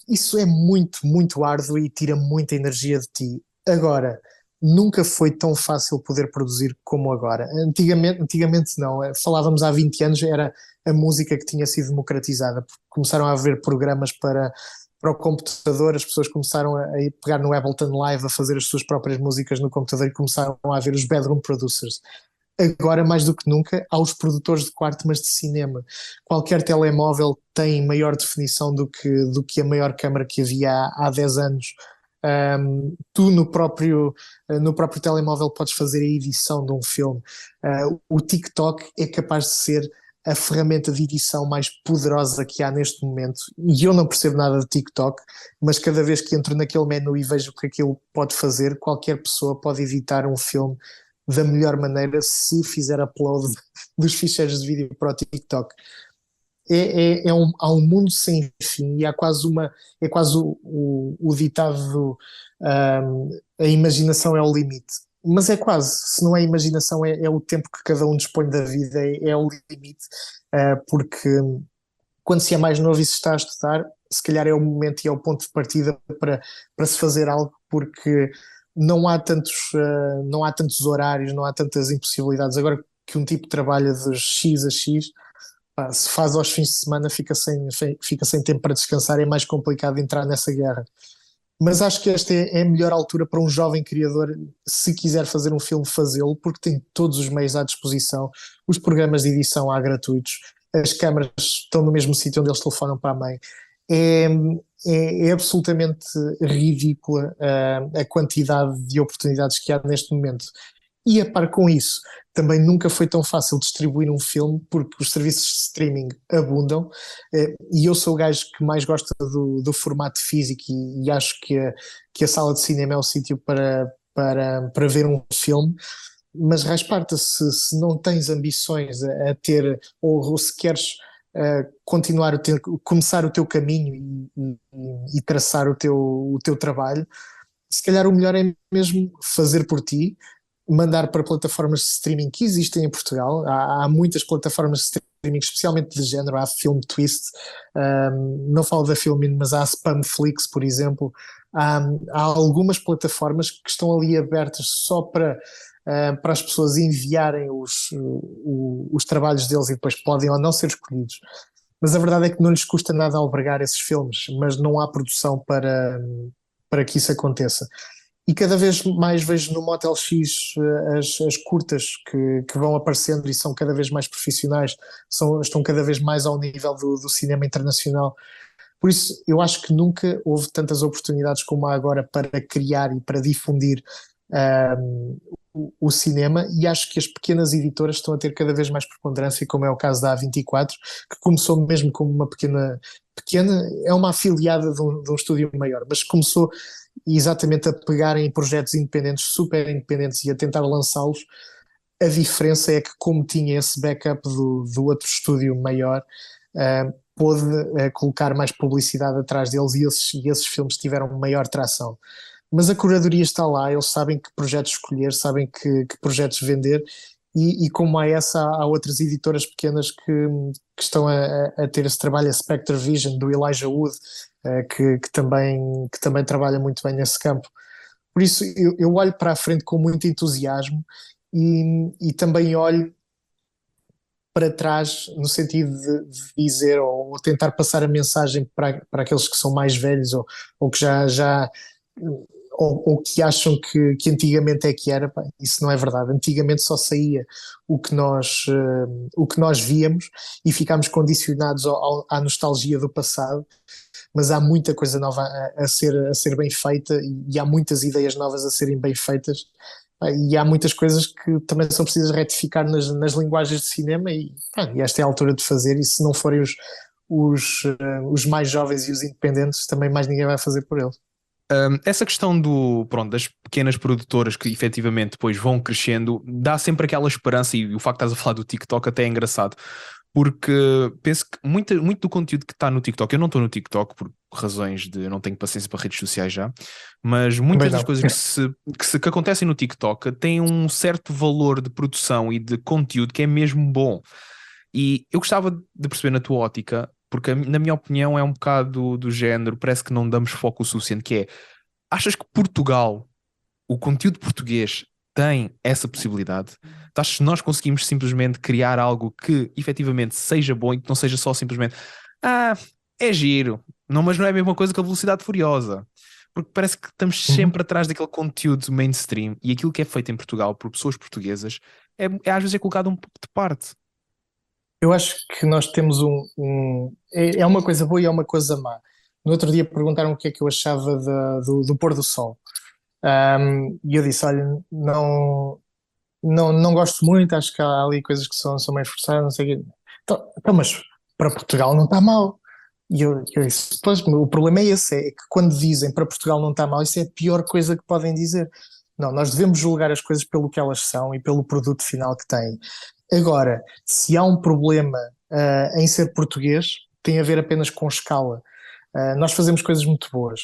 Isso é muito, muito árduo e tira muita energia de ti. Agora, nunca foi tão fácil poder produzir como agora. Antigamente não. Falávamos há 20 anos, era a música que tinha sido democratizada. Começaram a haver programas para o computador, as pessoas começaram a pegar no Ableton Live, a fazer as suas próprias músicas no computador e começaram a haver os bedroom producers. Agora, mais do que nunca, há os produtores de quarto, mas de cinema. Qualquer telemóvel tem maior definição do que a maior câmara que havia há 10 anos. Tu no próprio telemóvel podes fazer a edição de um filme. O TikTok é capaz de ser a ferramenta de edição mais poderosa que há neste momento. E eu não percebo nada de TikTok, mas cada vez que entro naquele menu e vejo o que aquilo pode fazer, qualquer pessoa pode editar um filme da melhor maneira se fizer upload dos ficheiros de vídeo para o TikTok. Há um mundo sem fim e é quase o ditado a imaginação é o limite. mas é quase, se não é imaginação, é o tempo que cada um dispõe da vida, é o limite, porque quando se é mais novo e se está a estudar, se calhar é o momento e é o ponto de partida para se fazer algo, porque não há tantos horários, não há tantas impossibilidades. Agora que um tipo trabalha de X a X, pá, se faz aos fins de semana, fica sem tempo para descansar, é mais complicado entrar nessa guerra. Mas acho que esta é a melhor altura para um jovem criador, se quiser fazer um filme, fazê-lo, porque tem todos os meios à disposição, os programas de edição há gratuitos, as câmaras estão no mesmo sítio onde eles telefonam para a mãe. É, é absolutamente ridícula a quantidade de oportunidades que há neste momento. E a par com isso, também nunca foi tão fácil distribuir um filme, porque os serviços de streaming abundam, e eu sou o gajo que mais gosta do formato físico, e acho que a sala de cinema é o sítio para ver um filme. Mas rasparta, se não tens ambições a ter, ou se queres começar o teu caminho e traçar o teu trabalho, se calhar o melhor é mesmo fazer por ti, mandar para plataformas de streaming que existem em Portugal. Há muitas plataformas de streaming, especialmente de género. Há Film Twist, não falo da Filmin, mas há Spamflix, por exemplo. Há algumas plataformas que estão ali abertas só para as pessoas enviarem os trabalhos deles, e depois podem ou não ser escolhidos. Mas a verdade é que não lhes custa nada albergar esses filmes, mas não há produção para que isso aconteça. E cada vez mais vejo no Motel X as curtas que vão aparecendo e são cada vez mais profissionais, estão cada vez mais ao nível do cinema internacional. Por isso, eu acho que nunca houve tantas oportunidades como há agora para criar e para difundir o cinema, e acho que as pequenas editoras estão a ter cada vez mais preponderância, como é o caso da A24, que começou mesmo como uma pequena, é uma afiliada de um estúdio maior, mas começou exatamente a pegar em projetos independentes, super independentes, e a tentar lançá-los. A diferença é que, como tinha esse backup do outro estúdio maior, pôde colocar mais publicidade atrás deles, e esses filmes tiveram maior tração. Mas a curadoria está lá, eles sabem que projetos escolher, sabem que projetos vender, e como há essa, há outras editoras pequenas que estão a ter esse trabalho. A Spectre Vision, do Elijah Wood, que também trabalha muito bem nesse campo. Por isso, eu olho para a frente com muito entusiasmo, e também olho para trás no sentido de dizer, ou tentar passar a mensagem para aqueles que são mais velhos, ou que já ou que acham que antigamente é que era. Pá, isso não é verdade. Antigamente só saía o que nós víamos, e ficámos condicionados à nostalgia do passado, mas há muita coisa nova a ser bem feita, e há muitas ideias novas a serem bem feitas. E há muitas coisas que também são precisas retificar nas linguagens de cinema, e esta é a altura de fazer, e se não forem os mais jovens e os independentes, também mais ninguém vai fazer por eles. Essa questão das pequenas produtoras que efetivamente depois vão crescendo dá sempre aquela esperança, e o facto de estás a falar do TikTok até é engraçado, porque penso que muito do conteúdo que está no TikTok, eu não estou no TikTok por razões de eu não tenho paciência para redes sociais já, mas Também muitas das não. coisas que acontecem no TikTok têm um certo valor de produção e de conteúdo que é mesmo bom. E eu gostava de perceber na tua ótica, porque na minha opinião é um bocado do género, parece que não damos foco o suficiente, que é, achas que Portugal, o conteúdo português, tem essa possibilidade? Tu achas que nós conseguimos simplesmente criar algo que efetivamente seja bom e que não seja só simplesmente é giro, não, mas não é a mesma coisa que a Velocidade Furiosa? Porque parece que estamos Uhum. sempre atrás daquele conteúdo mainstream, e aquilo que é feito em Portugal por pessoas portuguesas às vezes é colocado um pouco de parte. Eu acho que nós temos é uma coisa boa e é uma coisa má. No outro dia perguntaram o que é que eu achava do pôr do sol. E eu disse: olha, não gosto muito, acho que há ali coisas que são mais forçadas, não sei o quê. Então, mas para Portugal não está mal. E eu disse: pois, o problema é esse, é que quando dizem para Portugal não está mal, isso é a pior coisa que podem dizer. Não, nós devemos julgar as coisas pelo que elas são e pelo produto final que têm. Agora, se há um problema em ser português, tem a ver apenas com escala. Nós fazemos coisas muito boas.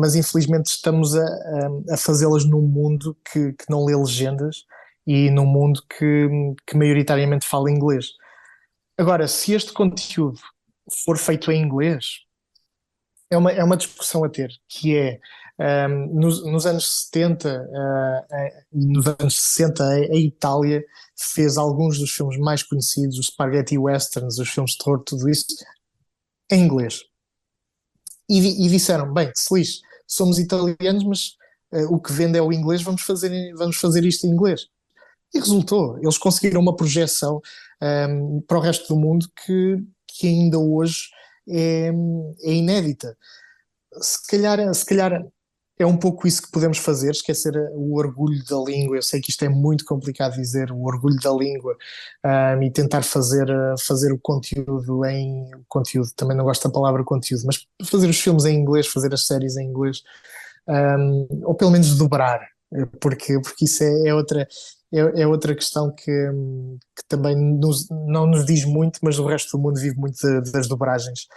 mas infelizmente estamos a fazê-las num mundo que não lê legendas e num mundo que maioritariamente fala inglês. Agora, se este conteúdo for feito em inglês, é uma discussão a ter, que é nos anos 70 e nos anos 60 a Itália fez alguns dos filmes mais conhecidos, os spaghetti westerns, os filmes de terror, tudo isso em inglês. E disseram, bem, se lixe, somos italianos, mas o que vende é o inglês, vamos fazer isto em inglês. E resultou, eles conseguiram uma projeção para o resto do mundo que ainda hoje é, é inédita. Se calhar é um pouco isso que podemos fazer, esquecer o orgulho da língua. Eu sei que isto é muito complicado dizer, o orgulho da língua, e tentar fazer o conteúdo conteúdo, também não gosto da palavra conteúdo, mas fazer os filmes em inglês, fazer as séries em inglês, ou pelo menos dobrar, porque isso é outra questão que também não nos diz muito, mas o resto do mundo vive muito das dobragens.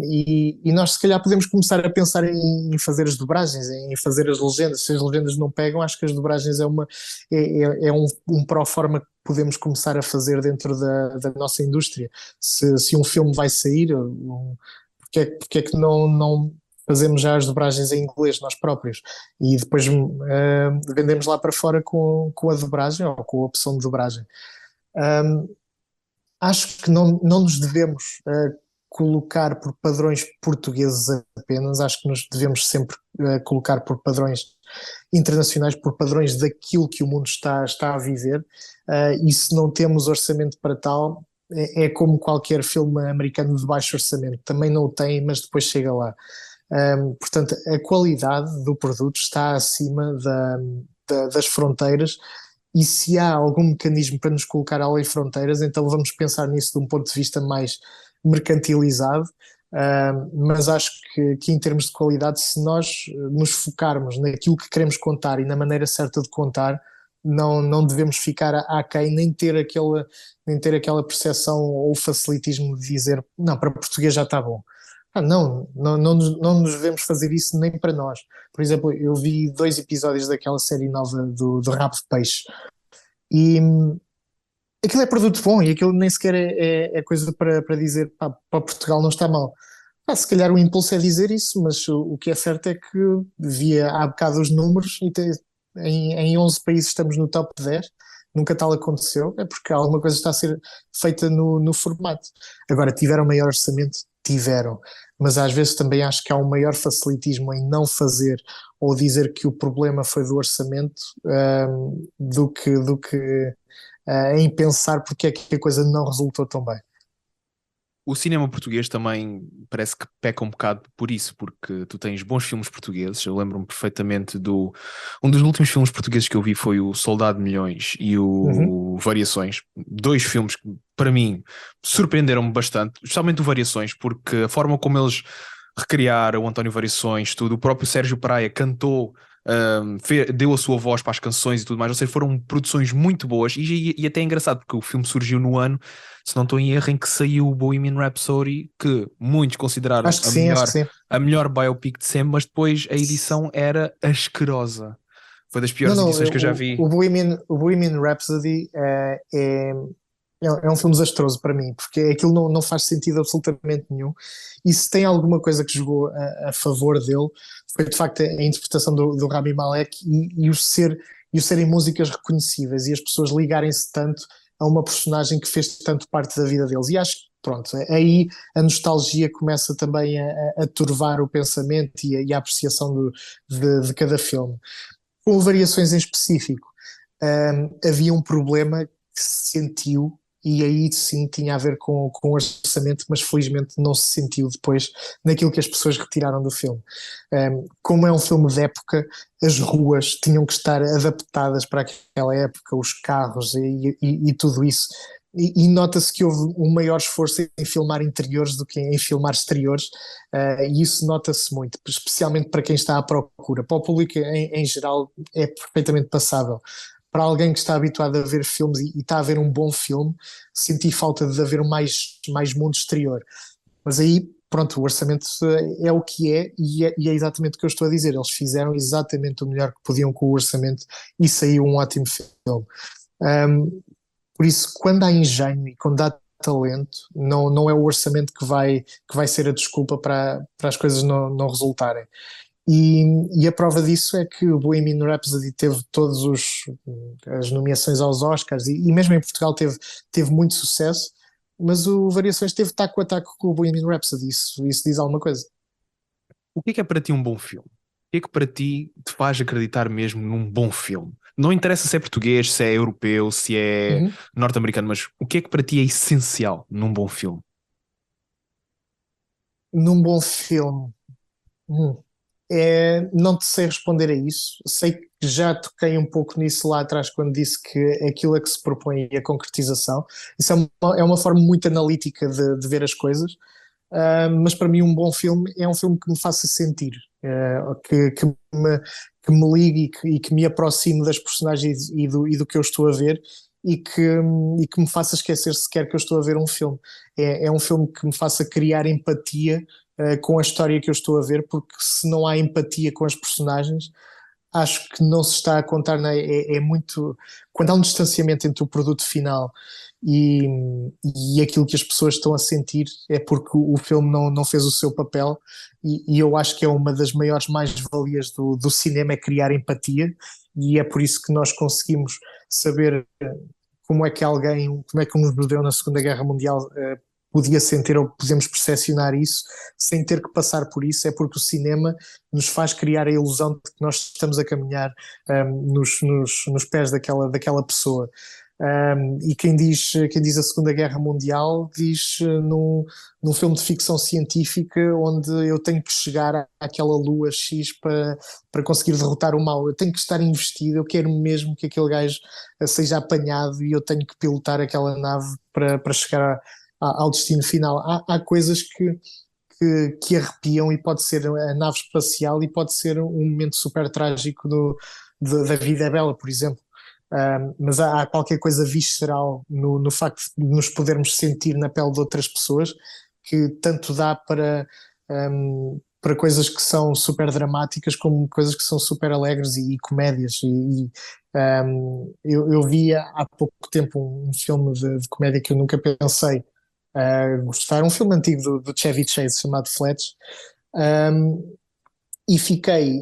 E nós se calhar podemos começar a pensar em fazer as dobragens, em fazer as legendas. Se as legendas não pegam, acho que as dobragens é um pró-forma que podemos começar a fazer dentro da nossa indústria. Se um filme vai sair, porque é que não fazemos já as dobragens em inglês nós próprios e depois vendemos lá para fora com a dobragem ou com a opção de dobragem. Acho que não nos devemos colocar por padrões portugueses apenas, acho que nos devemos sempre colocar por padrões internacionais, por padrões daquilo que o mundo está a viver, e se não temos orçamento para tal, é como qualquer filme americano de baixo orçamento, também não o tem, mas depois chega lá. Portanto, a qualidade do produto está acima das fronteiras, e se há algum mecanismo para nos colocar além de fronteiras, então vamos pensar nisso de um ponto de vista mais mercantilizado, mas acho que em termos de qualidade, se nós nos focarmos naquilo que queremos contar e na maneira certa de contar, não devemos ficar aquém, nem ter aquela percepção ou facilitismo de dizer, não, para português já está bom. Não nos devemos fazer isso nem para nós. Por exemplo, eu vi 2 episódios daquela série nova do Rabo de Peixe e aquilo é produto bom e aquilo nem sequer é coisa para dizer, pá, para Portugal não está mal. Se calhar o impulso é dizer isso, mas o que é certo é que via há bocado os números e em 11 países estamos no top 10, nunca tal aconteceu, é porque alguma coisa está a ser feita no formato. Agora, tiveram maior orçamento? Tiveram, mas às vezes também acho que há um maior facilitismo em não fazer ou dizer que o problema foi do orçamento, do que em pensar porque é que a coisa não resultou tão bem. O cinema português também parece que peca um bocado por isso, porque tu tens bons filmes portugueses. Eu lembro-me perfeitamente Um dos últimos filmes portugueses que eu vi foi o Soldado de Milhões e Uhum. o Variações. 2 filmes que, para mim, surpreenderam-me bastante, especialmente o Variações, porque a forma como eles recriaram o António Variações, tudo, o próprio Sérgio Praia cantou. Deu a sua voz para as canções e tudo mais, ou seja, foram produções muito boas e até é engraçado porque o filme surgiu no ano, se não estou em erro, em que saiu o Bohemian Rhapsody, que muitos consideraram Acho que sim, acho que sim. a melhor biopic de sempre, mas depois a edição era asquerosa. Foi das Não, piores não, edições que eu já vi. o Bohemian Rhapsody é um filme desastroso para mim, porque aquilo não faz sentido absolutamente nenhum. E se tem alguma coisa que jogou a favor dele, foi de facto a interpretação do Rami Malek e o serem músicas reconhecíveis e as pessoas ligarem-se tanto a uma personagem que fez tanto parte da vida deles. E acho que, pronto, aí a nostalgia começa também a turvar o pensamento e a apreciação de cada filme. Com variações em específico, havia um problema que se sentiu, e aí sim tinha a ver com o orçamento, mas felizmente não se sentiu depois naquilo que as pessoas retiraram do filme. Como é um filme de época, as ruas tinham que estar adaptadas para aquela época, os carros e tudo isso. E nota-se que houve um maior esforço em filmar interiores do que em filmar exteriores, e isso nota-se muito, especialmente para quem está à procura. Para o público em geral é perfeitamente passável. Para alguém que está habituado a ver filmes e está a ver um bom filme, senti falta de haver mais mundo exterior. Mas aí pronto, o orçamento é o que é e é exatamente o que eu estou a dizer. Eles fizeram exatamente o melhor que podiam com o orçamento e saiu um ótimo filme. Um, por isso, quando há engenho e quando há talento, não é o orçamento que vai ser a desculpa para as coisas não resultarem. E a prova disso é que o Bohemian Rhapsody teve todas as nomeações aos Oscars e mesmo em Portugal teve muito sucesso, mas o Variações teve taco a taco com o Bohemian Rhapsody, isso diz alguma coisa. O que é para ti um bom filme? O que é que para ti te faz acreditar mesmo num bom filme? Não interessa se é português, se é europeu, se é Uhum. norte-americano, mas o que é que para ti é essencial num bom filme? Num bom filme, hum, não te sei responder a isso. Sei que já toquei um pouco nisso lá atrás quando disse que aquilo a que se propõe é a concretização. Isso é uma forma muito analítica de ver as coisas. Mas para mim um bom filme é um filme que me faça sentir, que me ligue e que me aproxime das personagens e do que eu estou a ver e que me faça esquecer sequer que eu estou a ver um filme. É um filme que me faça criar empatia, com a história que eu estou a ver, porque se não há empatia com as personagens, acho que não se está a contar, é muito. Quando há um distanciamento entre o produto final e, e aquilo que as pessoas estão a sentir, é porque o filme não fez o seu papel, e eu acho que é uma das maiores mais-valias do cinema, é criar empatia, e é por isso que nós conseguimos saber como é que um judeu na Segunda Guerra Mundial podia sentir, ou podemos percepcionar isso sem ter que passar por isso. É porque o cinema nos faz criar a ilusão de que nós estamos a caminhar nos pés daquela pessoa. E quem diz a Segunda Guerra Mundial diz num filme de ficção científica onde eu tenho que chegar àquela lua X para conseguir derrotar o mal. Eu tenho que estar investido, eu quero mesmo que aquele gajo seja apanhado e eu tenho que pilotar aquela nave para chegar ao destino final. Há coisas que arrepiam, e pode ser a nave espacial e pode ser um momento super trágico da vida é bela, por exemplo. Mas há qualquer coisa visceral no facto de nos podermos sentir na pele de outras pessoas, que tanto dá para coisas que são super dramáticas como coisas que são super alegres e comédias. Eu vi há pouco tempo um filme de comédia que eu nunca pensei gostar, um filme antigo do Chevy Chase chamado Fletch. Um, e fiquei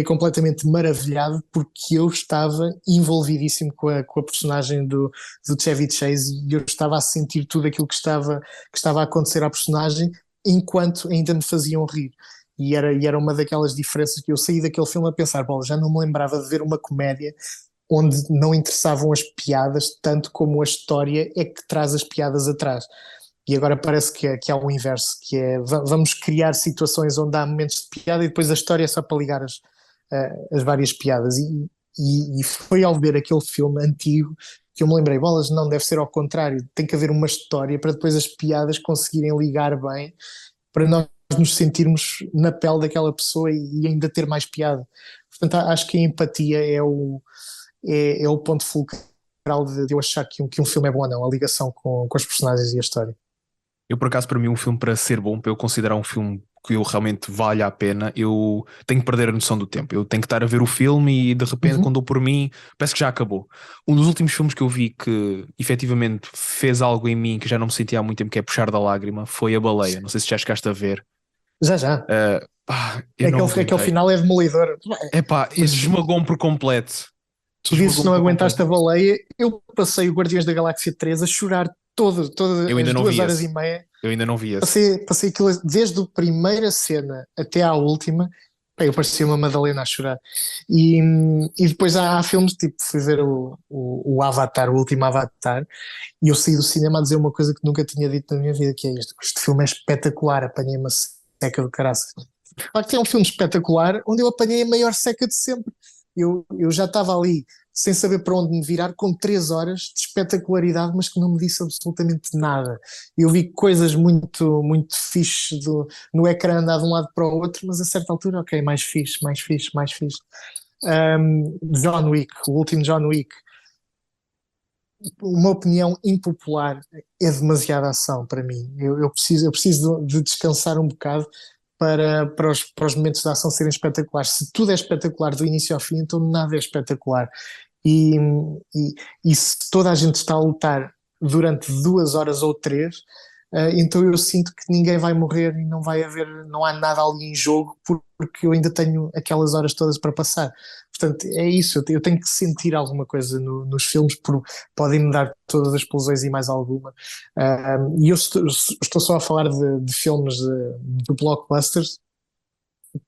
completamente maravilhado porque eu estava envolvidíssimo com a personagem do Chevy Chase, e eu estava a sentir tudo aquilo que estava a acontecer à personagem enquanto ainda me faziam rir. E era uma daquelas diferenças que eu saí daquele filme a pensar: "Bola, já não me lembrava de ver uma comédia onde não interessavam as piadas tanto como a história é que traz as piadas atrás." E agora parece que há o inverso, que é vamos criar situações onde há momentos de piada e depois a história é só para ligar as várias piadas. E foi ao ver aquele filme antigo que eu me lembrei: bolas, não, deve ser ao contrário, tem que haver uma história para depois as piadas conseguirem ligar bem, para nós nos sentirmos na pele daquela pessoa e ainda ter mais piada. Portanto, acho que a empatia é o ponto fulcral de eu achar que um filme é bom ou não, a ligação com os personagens e a história. Eu, por acaso, para mim, um filme para ser bom, para eu considerar um filme que eu realmente valha a pena, eu tenho que perder a noção do tempo. Eu tenho que estar a ver o filme e, de repente, Uhum. quando dou por mim, parece que já acabou. Um dos últimos filmes que eu vi que, efetivamente, fez algo em mim que já não me sentia há muito tempo, que é Puxar da Lágrima, foi A Baleia. Não sei se já chegaste a ver. Já, já. Eu não Aquele aguentei. final é demolidor. Epá, desmagou-me por completo. Tu dizes que Desmagou-me não por aguentaste completo. a baleia. Eu passei o Guardiões da Galáxia 3 a chorar todas Eu ainda as não duas vi horas esse. e meia. Eu ainda não vi esse. Passei aquilo desde a primeira cena até à última. Pá, eu parecia uma Madalena a chorar. E depois há filmes, tipo, fui ver o Avatar, o último Avatar, e eu saí do cinema a dizer uma coisa que nunca tinha dito na minha vida, que é isto: este filme é espetacular, apanhei uma seca do caraças. Claro que é um filme espetacular, onde eu apanhei a maior seca de sempre. Eu já estava ali sem saber para onde me virar, com 3 horas de espetacularidade, mas que não me disse absolutamente nada. Eu vi coisas muito, muito fixe no ecrã, andar de um lado para o outro, mas a certa altura, ok, mais fixe, mais fixe, mais fixe. John Wick, o último John Wick, uma opinião impopular. é demasiada ação para mim. Eu preciso de descansar um bocado para os momentos de ação serem espetaculares. Se tudo é espetacular do início ao fim, então nada é espetacular. E, e, e se toda a gente está a lutar durante 2 horas ou três, então eu sinto que ninguém vai morrer e não vai haver, não há nada ali em jogo porque eu ainda tenho aquelas horas todas para passar. Portanto, é isso, eu tenho que sentir alguma coisa nos filmes, podem-me dar todas as explosões e mais alguma. E eu estou só a falar de filmes de blockbusters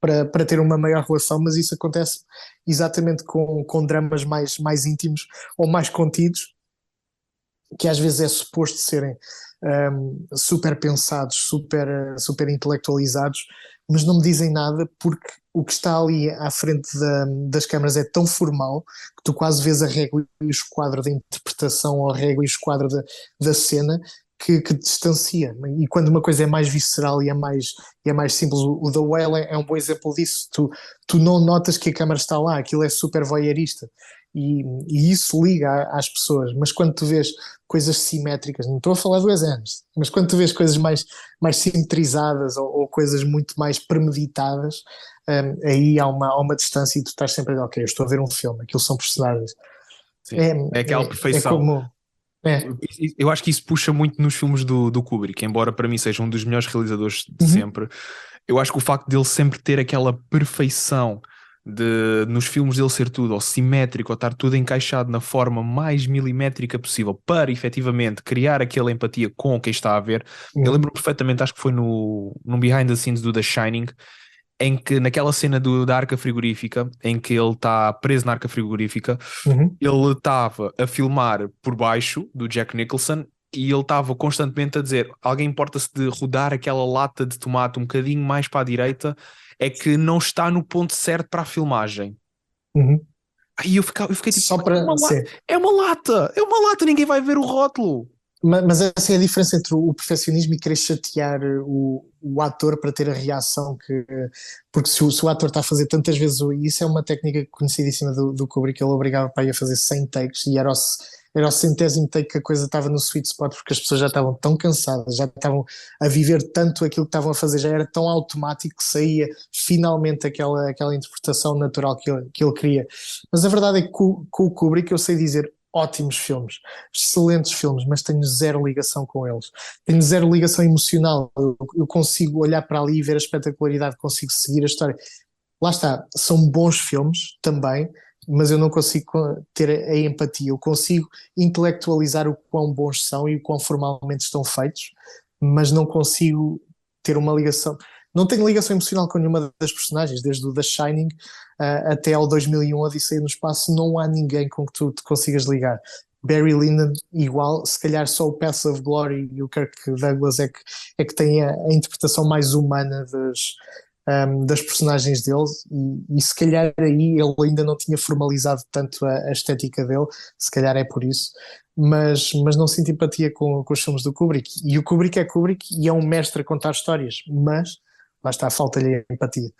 para ter uma maior relação, mas isso acontece exatamente com dramas mais íntimos ou mais contidos, que às vezes é suposto serem super pensados, super intelectualizados, mas não me dizem nada porque o que está ali à frente das câmaras é tão formal que tu quase vês a régua e o esquadro da interpretação ou a régua e o esquadro da cena que distancia. E quando uma coisa é mais visceral e é mais simples, o The Whale é um bom exemplo disso. Tu não notas que a câmara está lá, aquilo é super voyeurista. E isso liga às pessoas, mas quando tu vês coisas simétricas, não estou a falar do Wes Anderson, mas quando tu vês coisas mais simetrizadas ou coisas muito mais premeditadas, aí há uma distância e tu estás sempre a dizer, ok, eu estou a ver um filme, aquilo são personagens. Sim. É, É aquela é perfeição. como. É. Eu acho que isso puxa muito nos filmes do Kubrick, embora para mim seja um dos melhores realizadores de Uhum, sempre. Eu acho que o facto dele sempre ter aquela perfeição de nos filmes dele ser tudo ou simétrico ou estar tudo encaixado na forma mais milimétrica possível para efetivamente criar aquela empatia com quem está a ver. Eu uhum, lembro perfeitamente, acho que foi no Behind the Scenes do The Shining, em que naquela cena da arca frigorífica, em que ele está preso na arca frigorífica, uhum, ele estava a filmar por baixo do Jack Nicholson e ele estava constantemente a dizer: alguém importa-se de rodar aquela lata de tomate um bocadinho mais para a direita, é que não está no ponto certo para a filmagem. uhum. Aí eu fiquei tipo: Só para. Sim. é uma lata, ninguém vai ver o rótulo. Mas essa é a diferença entre o perfeccionismo e querer chatear o ator para ter a reação que. Porque se o ator está a fazer tantas vezes. Isso é uma técnica conhecidíssima do Kubrick, ele obrigava para ir a fazer 100 takes e era o centésimo take que a coisa estava no sweet spot porque as pessoas já estavam tão cansadas, já estavam a viver tanto aquilo que estavam a fazer, já era tão automático que saía finalmente aquela interpretação natural que ele queria. Mas a verdade é que com o Kubrick eu sei dizer ótimos filmes, excelentes filmes, mas tenho zero ligação com eles. Tenho zero ligação emocional. Eu consigo olhar para ali e ver a espetacularidade, consigo seguir a história. Lá está, são bons filmes também, mas eu não consigo ter a empatia. Eu consigo intelectualizar o quão bons são e o quão formalmente estão feitos, mas não consigo ter uma ligação. Não tenho ligação emocional com nenhuma das personagens, desde o The Shining até ao 2001 Odisseia no Espaço, não há ninguém com que tu te consigas ligar. Barry Lyndon, igual, se calhar só o Paths of Glory e o Kirk Douglas é que têm a interpretação mais humana das personagens dele, e se calhar aí ele ainda não tinha formalizado tanto a estética dele, se calhar é por isso, mas não sinto empatia com os filmes do Kubrick. E o Kubrick é Kubrick e é um mestre a contar histórias, mas lá está, falta-lhe a empatia.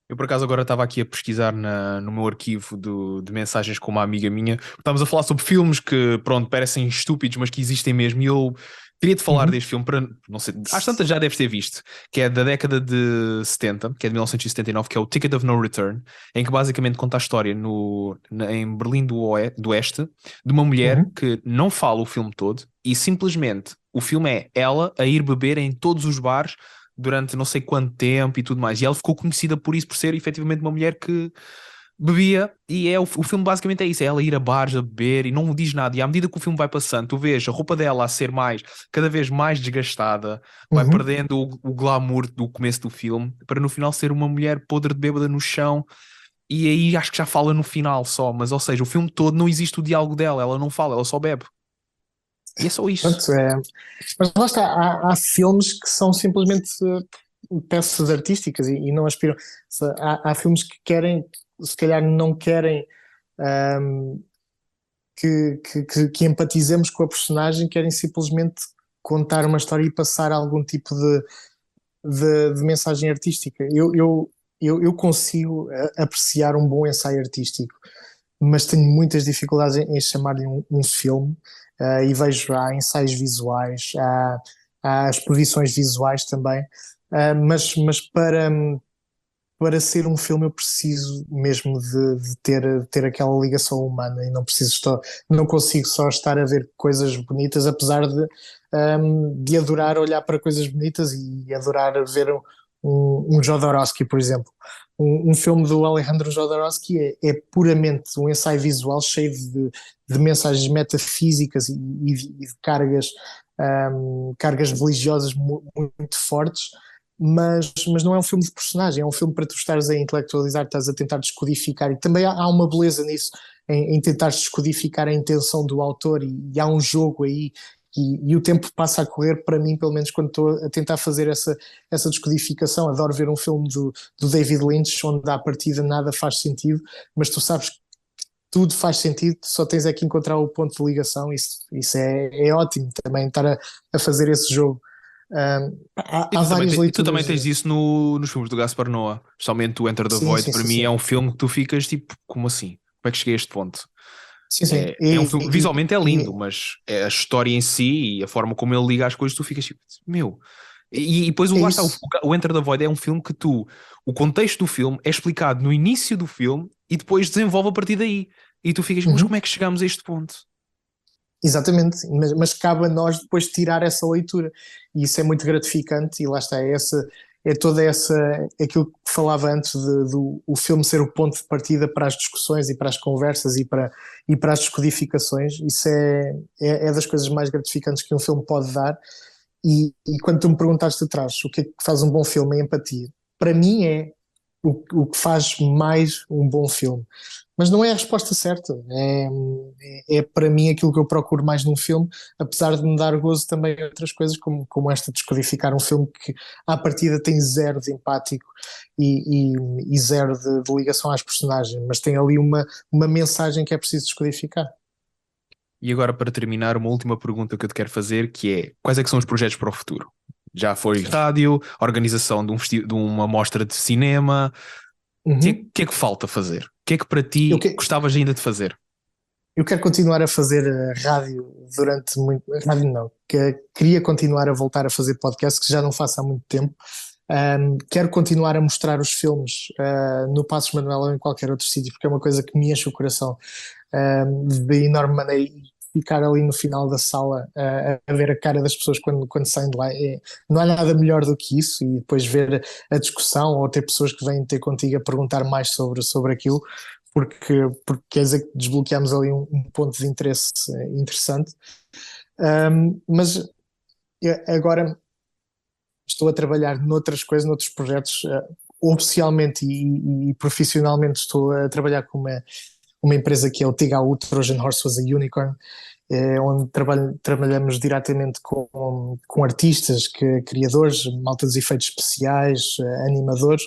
Eu, por acaso, agora estava aqui a pesquisar no meu arquivo de mensagens com uma amiga minha. Estávamos a falar sobre filmes que, pronto, parecem estúpidos, mas que existem mesmo. E eu queria-te falar Uhum, deste filme para, não sei, às tantas já deves ter visto, que é da década de 70, que é de 1979, que é o Ticket of No Return, em que basicamente conta a história em Berlim do Oeste, de uma mulher uhum. que não fala o filme todo e simplesmente o filme é ela a ir beber em todos os bares durante não sei quanto tempo e tudo mais. E ela ficou conhecida por isso, por ser efetivamente uma mulher que bebia, e o filme basicamente é isso, é ela ir a bares a beber e não diz nada. E à medida que o filme vai passando, tu vês a roupa dela a ser cada vez mais desgastada, vai Uhum. perdendo o glamour do começo do filme, para no final ser uma mulher podre de bêbada no chão. E aí acho que já fala no final só, mas ou seja, o filme todo não existe o diálogo dela, ela não fala, ela só bebe. E é só isso. Pronto, mas lá está, há filmes que são simplesmente peças artísticas e não aspiram. Há filmes que querem, se calhar não querem ahm, que empatizemos com a personagem, querem simplesmente contar uma história e passar algum tipo de mensagem artística. Eu consigo apreciar um bom ensaio artístico, mas tenho muitas dificuldades em chamar-lhe um filme. e vejo, há ensaios visuais, há exposições visuais também, mas para ser um filme eu preciso mesmo de ter aquela ligação humana e não consigo só estar a ver coisas bonitas, apesar de adorar olhar para coisas bonitas e adorar ver um Jodorowsky, por exemplo. Um filme do Alejandro Jodorowsky é puramente um ensaio visual cheio de mensagens metafísicas e de cargas religiosas muito fortes, mas não é um filme de personagem, é um filme para tu estares a intelectualizar, estás a tentar descodificar, e também há uma beleza nisso, em tentar descodificar a intenção do autor, e há um jogo aí, e o tempo passa a correr para mim, pelo menos quando estou a tentar fazer essa descodificação. Adoro ver um filme do David Lynch, onde à partida nada faz sentido, mas tu sabes que tudo faz sentido, só tens é que encontrar o ponto de ligação. Isso é ótimo também, estar a fazer esse jogo. E Há tu também, várias tu também leituras. tens isso nos filmes do Gaspar Noé, especialmente o Enter the Sim, Void. sim, Para sim, mim é sim. um filme que tu ficas tipo, como assim? Como é que cheguei a este ponto? Sim, sim. É um filme, visualmente é lindo, mas a história em si e a forma como ele liga as coisas, tu ficas tipo, meu. E depois É lá está, isso. o Enter the Void é um filme que o contexto do filme é explicado no início do filme e depois desenvolve a partir daí. E tu ficas, mas como Uhum. é que chegamos a este ponto? Exatamente, mas cabe a nós depois tirar essa leitura, e isso é muito gratificante. E lá está, é toda essa, aquilo que falava antes do o filme ser o ponto de partida para as discussões e para as conversas e para as descodificações. Isso é das coisas mais gratificantes que um filme pode dar. E quando tu me perguntaste atrás o que é que faz um bom filme, é empatia. Para mim é o que faz mais um bom filme. Mas não é a resposta certa. É para mim aquilo que eu procuro mais num filme, apesar de me dar gozo também em outras coisas, como esta, descodificar um filme que à partida tem zero de empático e zero de ligação às personagens, mas tem ali uma mensagem que é preciso descodificar. E agora, para terminar, uma última pergunta que eu te quero fazer, que é, quais é que são os projetos para o futuro? Já foi rádio, organização de uma mostra de cinema, Uhum. que é que falta fazer? O que é que para Eu, ti que- gostavas ainda de fazer? eu quero continuar a fazer rádio durante muito. Rádio não, que queria continuar a voltar a fazer podcast, que já não faço há muito tempo. Quero continuar a mostrar os filmes no Passos Manuel ou em qualquer outro sítio, porque é uma coisa que me enche o coração de enorme maneira. E ficar ali no final da sala a ver a cara das pessoas quando saem de lá, não há nada melhor do que isso. E depois ver a discussão ou ter pessoas que vêm ter contigo a perguntar mais sobre aquilo, porque quer dizer que desbloqueamos ali um ponto de interesse interessante. Mas agora estou a trabalhar noutras coisas, noutros projetos. Oficialmente e profissionalmente estou a trabalhar com uma empresa que é o THU, Trojan Horse Was a Unicorn, onde trabalhamos diretamente com artistas, criadores, malta dos efeitos especiais, animadores,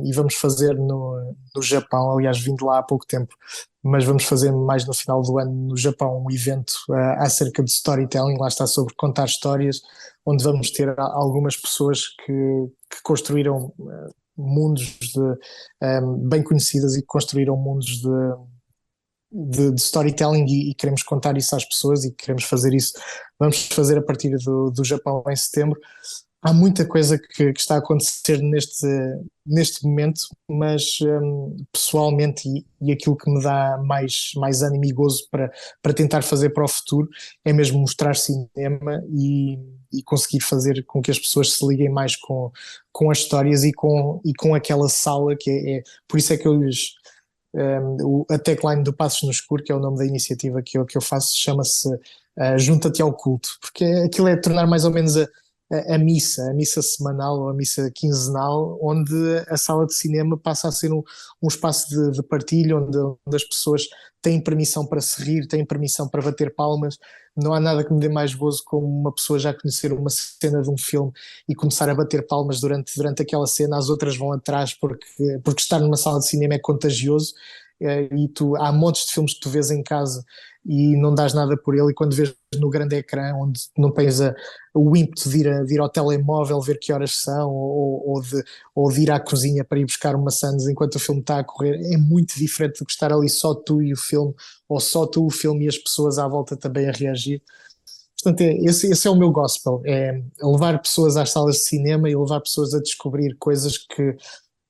e vamos fazer no Japão. Aliás, vim de lá há pouco tempo, mas vamos fazer mais no final do ano no Japão um evento acerca de storytelling. Lá está, sobre contar histórias, onde vamos ter algumas pessoas que construíram mundos bem conhecidas e que construíram mundos de storytelling, e queremos contar isso às pessoas e queremos fazer isso. Vamos fazer a partir do Japão em setembro. Há muita coisa que está a acontecer neste momento, mas pessoalmente, e aquilo que me dá mais ânimo e gozo para tentar fazer para o futuro, é mesmo mostrar cinema e conseguir fazer com que as pessoas se liguem mais com as histórias e com aquela sala que por isso é que eu lhes. A tagline do Passos no Escuro, que é o nome da iniciativa que eu faço, chama-se Junta-te ao Culto, porque aquilo é tornar mais ou menos a missa semanal ou a missa quinzenal, onde a sala de cinema passa a ser um espaço de partilha, onde as pessoas têm permissão para se rir, têm permissão para bater palmas. Não há nada que me dê mais gozo como uma pessoa já conhecer uma cena de um filme e começar a bater palmas durante aquela cena. As outras vão atrás, porque estar numa sala de cinema é contagioso. E há montes de filmes que tu vês em casa e não dás nada por ele, e quando vês no grande ecrã, onde não tens o ímpeto de ir ao telemóvel ver que horas são, ou de ir à cozinha para ir buscar uma sandes enquanto o filme está a correr, é muito diferente do que estar ali só tu e o filme, ou só tu, o filme e as pessoas à volta também a reagir. Portanto, esse é o meu gospel, é levar pessoas às salas de cinema e levar pessoas a descobrir coisas que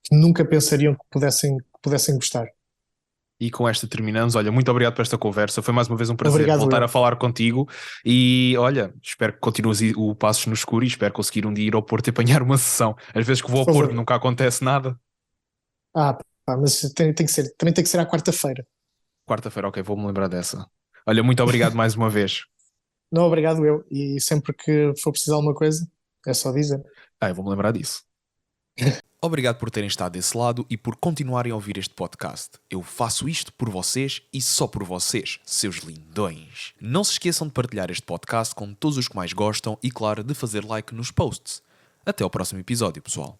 nunca pensariam que pudessem gostar. E com esta terminamos. Olha, muito obrigado por esta conversa. Foi mais uma vez um prazer Obrigado, voltar a eu. falar contigo. E olha, espero que continues o Passos no Escuro e espero conseguir um dia ir ao Porto e apanhar uma sessão. Às vezes que vou Por ao Porto favor. nunca acontece nada. Pá, mas tem que ser, também tem que ser à quarta-feira. Quarta-feira, ok, vou-me lembrar dessa. Olha, muito obrigado mais uma vez. Não, obrigado, eu. E sempre que for precisar de alguma coisa, é só dizer. Eu vou-me lembrar disso. Obrigado por terem estado desse lado e por continuarem a ouvir este podcast. Eu faço isto por vocês e só por vocês, seus lindões. Não se esqueçam de partilhar este podcast com todos os que mais gostam e, claro, de fazer like nos posts. Até ao próximo episódio, pessoal.